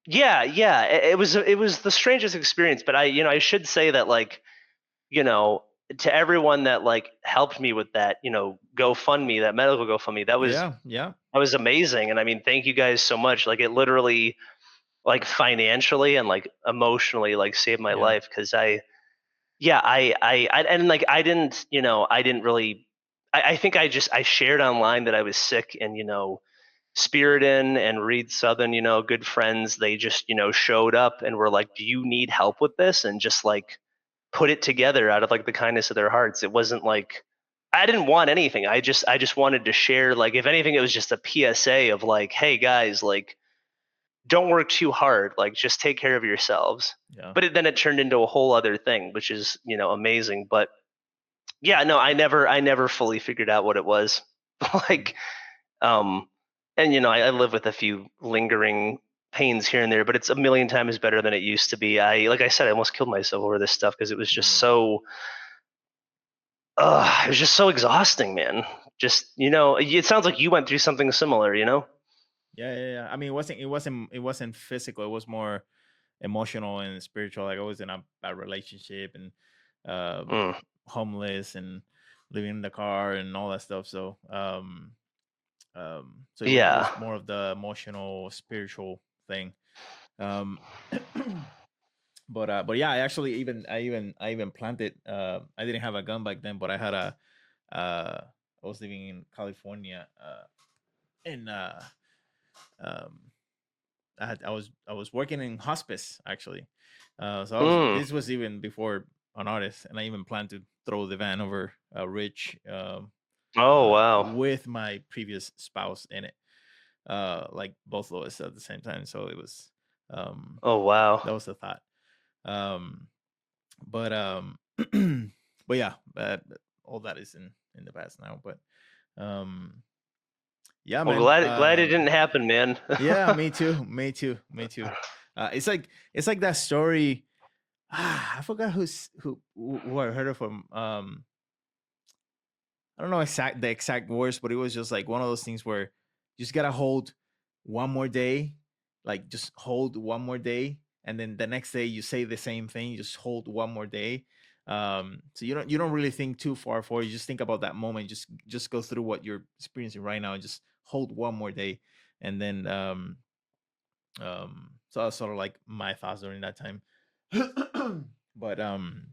Speaker 1: yeah, yeah. It was the strangest experience. But I should say that like, you know, to everyone that like helped me with that, GoFundMe, that medical GoFundMe,
Speaker 2: Yeah. Yeah.
Speaker 1: that was amazing. And I mean, thank you guys so much. Like it literally, like financially and like emotionally, like saved my
Speaker 2: Yeah.
Speaker 1: life because yeah, and like I didn't really I think I shared online that I was sick, and Spiriton and Reed Southern, good friends, they just, showed up and were like, "Do you need help with this?" And just like put it together out of like the kindness of their hearts. It wasn't like I didn't want anything. I just wanted to share, like, if anything, it was just a PSA of like, "Hey guys, like, don't work too hard. Like, just take care of yourselves."
Speaker 2: Yeah.
Speaker 1: But then it turned into a whole other thing, which is, amazing. But yeah, no, I never fully figured out what it was.
Speaker 2: Mm.
Speaker 1: like, um, and I live with a few lingering pains here and there, but it's a million times better than it used to be. Like I said, I almost killed myself over this stuff because it was just
Speaker 2: Yeah.
Speaker 1: so, it was just so exhausting, man. Just, it sounds like you went through something similar.
Speaker 2: Yeah, yeah, yeah. I mean, it wasn't physical. It was more emotional and spiritual. Like I was in a bad relationship and um,
Speaker 1: Mm,
Speaker 2: homeless and living in the car and all that stuff. So so it was
Speaker 1: yeah.
Speaker 2: more of the emotional, spiritual thing. Um, but yeah, I even planted. I didn't have a gun back then, but I had a. I was living in California. And um, I was working in hospice actually. So
Speaker 1: Mm.
Speaker 2: this was even before an artist, and I even planned to throw the van over a ridge
Speaker 1: Oh, wow.
Speaker 2: with my previous spouse in it, like both of us at the same time. So it was
Speaker 1: Oh, wow.
Speaker 2: that was the thought. Um, but but yeah, all that is in the past now. But um, yeah,
Speaker 1: Well,
Speaker 2: man.
Speaker 1: glad it didn't happen, man.
Speaker 2: Yeah, me too. Me too. Me too. It's like that story. I forgot who I heard it from. I don't know the exact words, but it was just like one of those things where you just gotta hold one more day, like just hold one more day, and then the next day you say the same thing, just hold one more day. So you don't really think too far forward. You just think about that moment. Just go through what you're experiencing right now, and just hold one more day, and then so that's sort of like my thoughts during that time. but um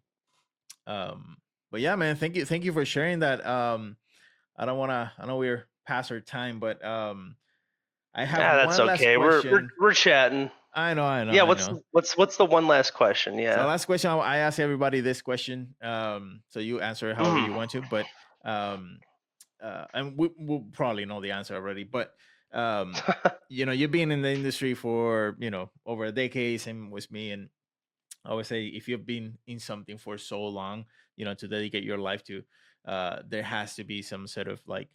Speaker 2: but yeah, man, thank you for sharing that. I know we're past our time, but I have
Speaker 1: Yeah, that's
Speaker 2: one last
Speaker 1: okay. We're
Speaker 2: question.
Speaker 1: we're chatting.
Speaker 2: I know, I know,
Speaker 1: Yeah,
Speaker 2: I
Speaker 1: what's
Speaker 2: know.
Speaker 1: what's the one last question?
Speaker 2: So
Speaker 1: Yeah.
Speaker 2: last question, I ask everybody this question. So you answer it however
Speaker 1: Mhm.
Speaker 2: you want to, but um and we'll probably know the answer already, but um you've been in the industry for over a decade, same with me. And I always say, if you've been in something for so long, to dedicate your life to, there has to be some sort of like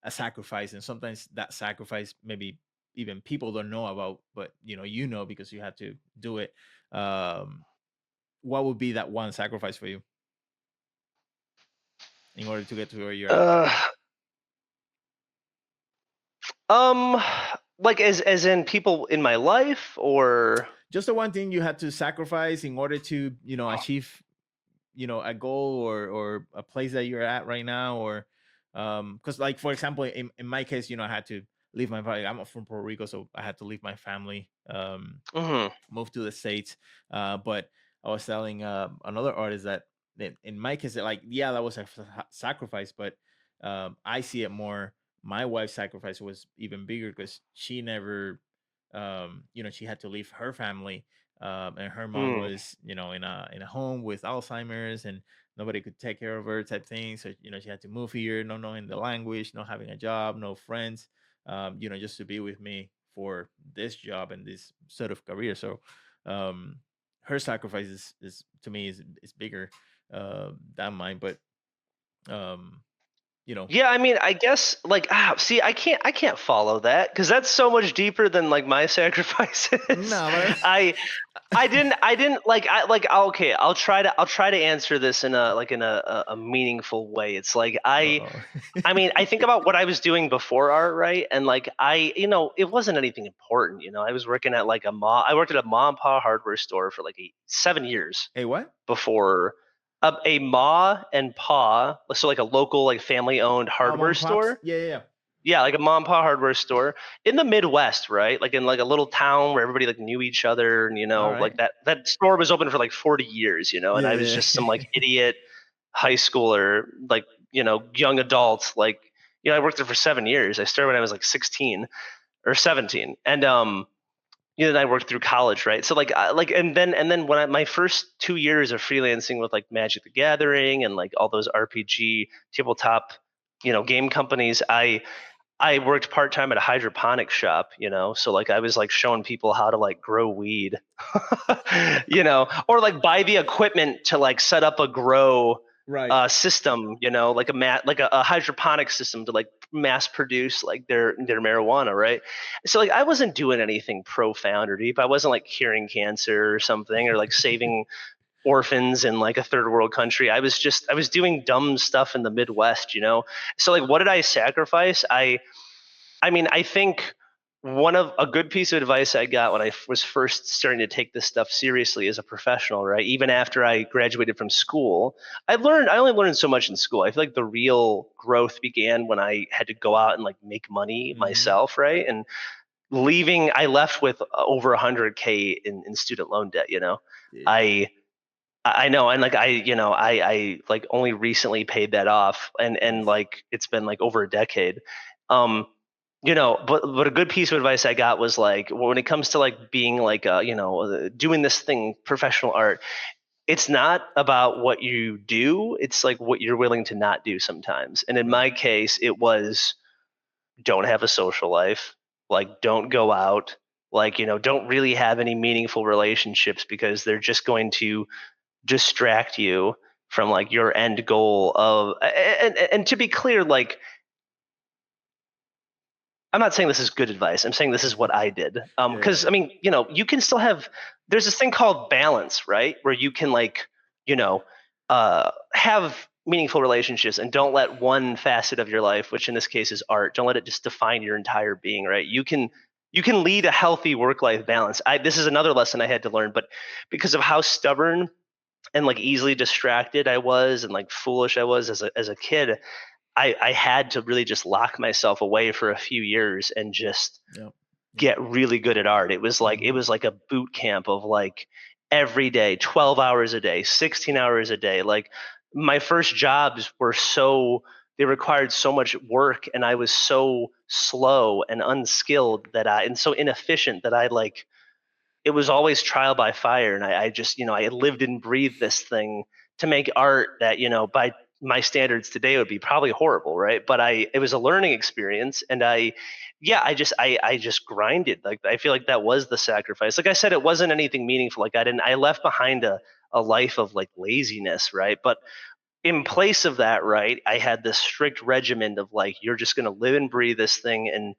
Speaker 2: a sacrifice. And sometimes that sacrifice, maybe even people don't know about, but because you had to do it. Um, what would be that one sacrifice for you in order to get to where you're at?
Speaker 1: uh, um, like as in people in my life, or
Speaker 2: Just the one thing you had to sacrifice in order to, achieve a goal or a place that you're at right now. Or because, like, for example, in my case, I had to leave my family. I'm from Puerto Rico, so I had to leave my family,
Speaker 1: Mhm.
Speaker 2: move to the States. But I was telling another artist that in my case, that, like, yeah, that was a sacrifice, but I see it more. My wife's sacrifice was even bigger because she never, she had to leave her family, and her mom
Speaker 1: Mm.
Speaker 2: was, in a home with Alzheimer's, and nobody could take care of her, type thing. So she had to move here, not knowing the language, not having a job, no friends, just to be with me for this job and this sort of career. So um, her sacrifice is to me is bigger than mine. But um, you know,
Speaker 1: Yeah, I mean, I guess like see, I can't follow that because that's so much deeper than like my sacrifices.
Speaker 2: no, but
Speaker 1: I I didn't like I like okay, I'll try to answer this in a meaningful way. It's like
Speaker 2: uh-oh.
Speaker 1: I mean, I think about what I was doing before art, right? And like it wasn't anything important. I was working at like I worked at a mom and pop hardware store for like 7 years
Speaker 2: Hey, what?
Speaker 1: before. A ma and pa, so like a local like family owned
Speaker 2: Oh, mom
Speaker 1: hardware
Speaker 2: and pops.
Speaker 1: store.
Speaker 2: Yeah, yeah, yeah.
Speaker 1: Yeah, like a mom and pop hardware store in the Midwest, right? Like in like a little town where everybody like knew each other, and
Speaker 2: All
Speaker 1: like
Speaker 2: right.
Speaker 1: that store was open for like 40 years, and
Speaker 2: Yeah,
Speaker 1: I was
Speaker 2: yeah,
Speaker 1: just some
Speaker 2: yeah.
Speaker 1: like idiot high schooler, like young adults. Like, I worked there for 7 years. I started when I was like 16 or 17. And then I worked through college, right? So like, and then when my first 2 years of freelancing with like Magic the Gathering and like all those RPG tabletop, game companies, I worked part time at a hydroponic shop, so like I was like showing people how to like grow weed, or like buy the equipment to like set up a grow
Speaker 2: Right.
Speaker 1: system, like a hydroponic system to like mass produce like their marijuana, right? So like I wasn't doing anything profound or deep. I wasn't like curing cancer or something or like saving orphans in like a third world country. I was doing dumb stuff in the Midwest. So like what did I sacrifice? I mean, I think one of a good piece of advice I got when I was first starting to take this stuff seriously as a professional, right? Even after I graduated from school, I only learned so much in school. I feel like the real growth began when I had to go out and like make money
Speaker 2: Mm-hmm.
Speaker 1: myself, right? And I left with over 100K in student loan debt.
Speaker 2: Yeah.
Speaker 1: I I know, and like I like only recently paid that off, and
Speaker 2: Oof.
Speaker 1: like it's been like over a decade. Um, but a good piece of advice I got was like when it comes to like being like doing this thing, professional art, it's not about what you do, it's like what you're willing to not do sometimes. And in
Speaker 2: Right.
Speaker 1: my case, it was don't have a social life, like don't go out, like don't really have any meaningful relationships because they're just going to distract you from like your end goal of and to be clear, like I'm not saying this is good advice. I'm saying this is what I did. Because
Speaker 2: Yeah.
Speaker 1: I mean, you can still have. There's this thing called balance, right? Where you can like, have meaningful relationships and don't let one facet of your life, which in this case is art, don't let it just define your entire being, right? You can lead a healthy work-life balance. This is another lesson I had to learn, but because of how stubborn and like easily distracted I was and like foolish I was as a kid, I had to really just lock myself away for a few years and just
Speaker 2: Yep. Yep.
Speaker 1: get really good at art. It
Speaker 2: Mm-hmm.
Speaker 1: was like a boot camp of like every day, 12 hours a day, 16 hours a day. Like my first jobs were they required so much work and I was so slow and unskilled and so inefficient that I like it was always trial by fire. And I just, I lived and breathed this thing to make art that, by my standards today would be probably horrible. Right. But it was a learning experience. And I just grinded. Like, I feel like that was the sacrifice. Like I said, it wasn't anything meaningful. Like I left behind a life of like laziness. Right. But in place of that, right, I had this strict regimen of like, you're just going to live and breathe this thing. And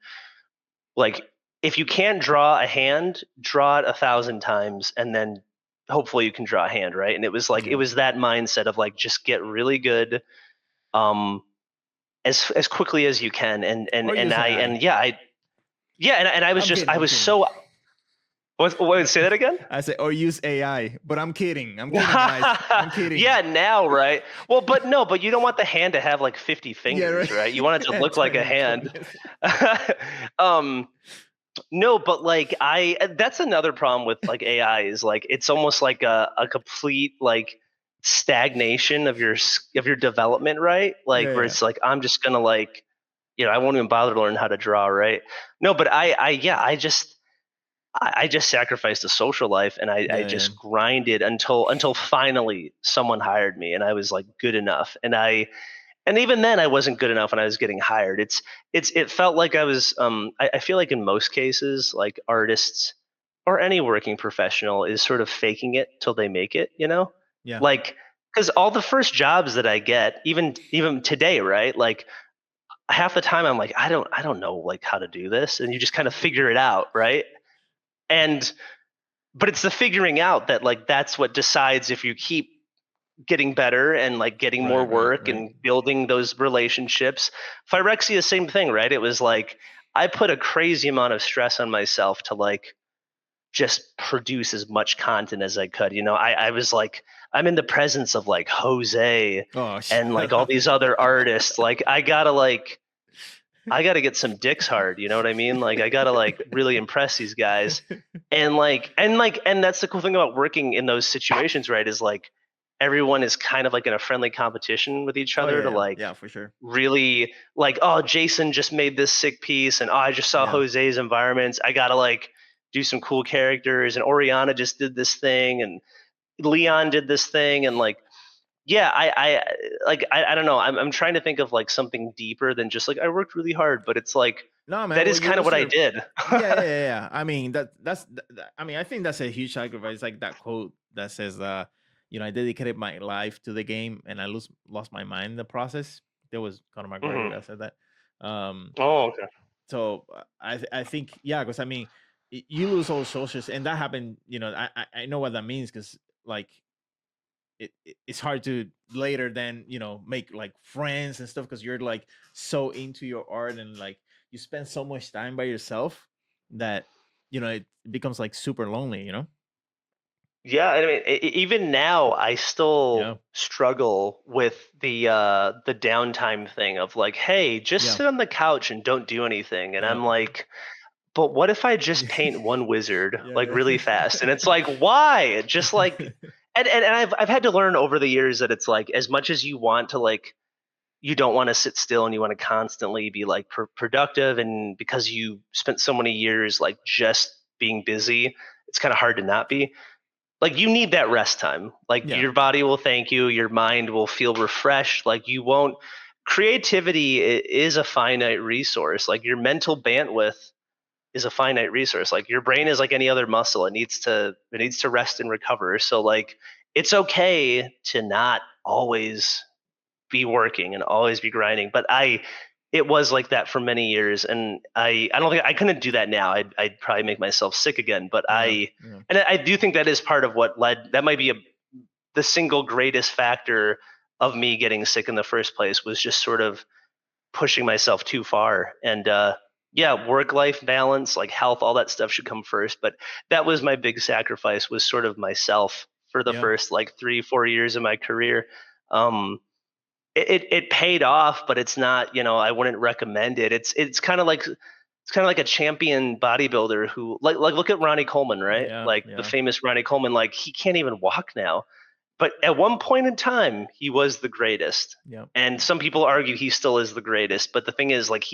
Speaker 1: like, if you can't draw a hand, draw it 1,000 times, and then hopefully you can draw a hand, right? And it
Speaker 2: Yeah.
Speaker 1: was that mindset of like just get really good, um, as quickly as you can,
Speaker 2: Or use AI.
Speaker 1: and I was
Speaker 2: I'm
Speaker 1: just
Speaker 2: kidding.
Speaker 1: I
Speaker 2: I'm
Speaker 1: was
Speaker 2: kidding.
Speaker 1: so say that again.
Speaker 2: I say, or use AI, but I'm kidding. I'm kidding, guys. I'm kidding.
Speaker 1: Yeah, now, right? Well, but no, but you don't want the hand to have like 50
Speaker 2: Yeah,
Speaker 1: fingers,
Speaker 2: right.
Speaker 1: right? You want it to look like a
Speaker 2: Turn into
Speaker 1: hand.
Speaker 2: this.
Speaker 1: um No, but like that's another problem with like AI is like it's almost like a complete like stagnation of your development, right? Like where
Speaker 2: Yeah.
Speaker 1: it's like I'm just gonna like I won't even bother to learn how to draw, right? No, but I just sacrificed a social life and I
Speaker 2: Yeah. Yeah.
Speaker 1: just grinded until finally someone hired me and I was like good enough and even then I wasn't good enough when I was getting hired. It felt like I was I feel like in most cases like artists or any working professional is sort of faking it till they make it.
Speaker 2: Yeah.
Speaker 1: Like because all the first jobs that I get, even today, right? Like half the time I'm like I don't know like how to do this, and you just kind of figure it out, right? And but it's the figuring out that like that's what decides if you keep getting better and like getting more
Speaker 2: Right. Right.
Speaker 1: work
Speaker 2: Right.
Speaker 1: and building those relationships. Phyrexia, same thing, right? It was like I put a crazy amount of stress on myself to like just produce as much content as I could. I was like, I'm in the presence of like Jose
Speaker 2: Oh,
Speaker 1: and like
Speaker 2: shut
Speaker 1: all
Speaker 2: up.
Speaker 1: these other artists. Like I gotta get some dicks hard, you know what I mean? Like I gotta like really impress these guys. And that's the cool thing about working in those situations, right? Is like everyone is kind of like in a friendly competition with each
Speaker 2: Oh
Speaker 1: other to
Speaker 2: yeah,
Speaker 1: like
Speaker 2: yeah, for sure.
Speaker 1: really like, oh, Jason just made this sick piece, and oh, I just saw
Speaker 2: Yeah.
Speaker 1: Jose's environments. I gotta like do some cool characters, and Oriana just did this thing, and Leon did this thing, and like, yeah, I don't know. I'm trying to think of like something deeper than just like I worked really hard, but it's like
Speaker 2: No, man.
Speaker 1: that
Speaker 2: Well,
Speaker 1: is
Speaker 2: you
Speaker 1: kind of
Speaker 2: lose
Speaker 1: what I
Speaker 2: your.
Speaker 1: did.
Speaker 2: Yeah, yeah, yeah, yeah. I mean I mean, I think that's a huge sacrifice. Like that quote that says, I dedicated my life to the game and I lost my mind in the process. There was Conor McGregor
Speaker 1: Hmm.
Speaker 2: that said that. Um,
Speaker 1: Oh, okay.
Speaker 2: so I think, yeah, because I mean, you lose all socials, and that happened. I know what that means, because like it's hard to later then make like friends and stuff, because you're like so into your art, and like you spend so much time by yourself that it becomes like super lonely.
Speaker 1: Yeah, I mean, even now, I still
Speaker 2: Yeah,
Speaker 1: struggle with the downtime thing of like, hey, just
Speaker 2: yeah,
Speaker 1: sit on the couch and don't do anything. And
Speaker 2: yeah.
Speaker 1: I'm like, but what if I just paint one wizard like
Speaker 2: Yeah,
Speaker 1: really fast? And it's like, why? Just like, and I've had to learn over the years that it's like, as much as you want to like, you don't want to sit still and you want to constantly be like productive, and because you spent so many years like just being busy, it's kind of hard to not be. Like, you need that rest time. Like,
Speaker 2: yeah,
Speaker 1: your body will thank you, your mind will feel refreshed. Like, you won't. Creativity is a finite resource. Like, your mental bandwidth is a finite resource. Like, your brain is like any other muscle. It needs to rest and recover. So like, it's okay to not always be working and always be grinding. But it was like that for many years, and I don't think I couldn't do that now. I'd probably make myself sick again. But
Speaker 2: yeah, yeah,
Speaker 1: I do think that is part of what led. That might be the single greatest factor of me getting sick in the first place, was just sort of pushing myself too far. And yeah, work life balance, like health, all that stuff should come first. But that was my big sacrifice, was sort of myself for the
Speaker 2: yeah,
Speaker 1: first like 3 4 years of my career. Um, it paid off, but it's not. I wouldn't recommend it. It's kind of like a champion bodybuilder who like look at Ronnie Coleman, right?
Speaker 2: yeah,
Speaker 1: Like the
Speaker 2: yeah,
Speaker 1: famous Ronnie Coleman. Like, he can't even walk now, but at one point in time he was the greatest.
Speaker 2: yeah,
Speaker 1: And some people argue he still is the greatest, but the thing is, like,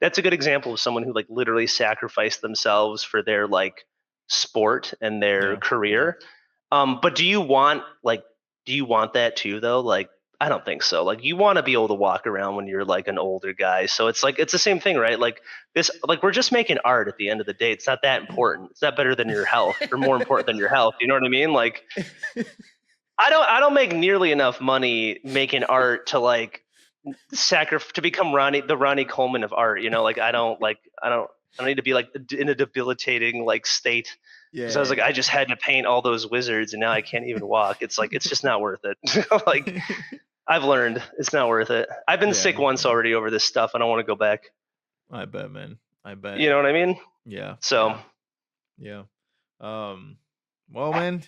Speaker 1: that's a good example of someone who like literally sacrificed themselves for their like sport and their
Speaker 2: yeah, yeah.
Speaker 1: career. But do you want that too though? Like, I don't think so. Like, you want to be able to walk around when you're like an older guy. So it's like, it's the same thing, right? Like, we're just making art at the end of the day. It's not that important. It's not better than your health, or more important than your health. You know what I mean? Like, I don't make nearly enough money making art to like to become the Ronnie Coleman of art. Like, I don't need to be like in a debilitating like state, because I was like,
Speaker 2: Yeah,
Speaker 1: I just had to paint all those wizards and now I can't even walk. It's like, it's just not worth it. Like,
Speaker 2: yeah.
Speaker 1: I've learned it's not worth it. I've been sick
Speaker 2: Yeah,
Speaker 1: once
Speaker 2: yeah.
Speaker 1: already over this stuff. I don't want to go back.
Speaker 2: I bet, man. I bet.
Speaker 1: You know what I mean?
Speaker 2: Yeah,
Speaker 1: So
Speaker 2: yeah, yeah. Um, well, man.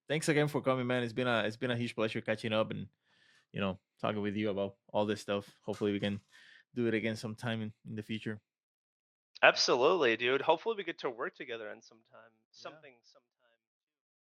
Speaker 2: Thanks again for coming, man. It's been a huge pleasure catching up and talking with you about all this stuff. Hopefully, we can do it again sometime in the future.
Speaker 1: absolutely, dude. Hopefully we get to work together on
Speaker 2: Yeah.
Speaker 1: something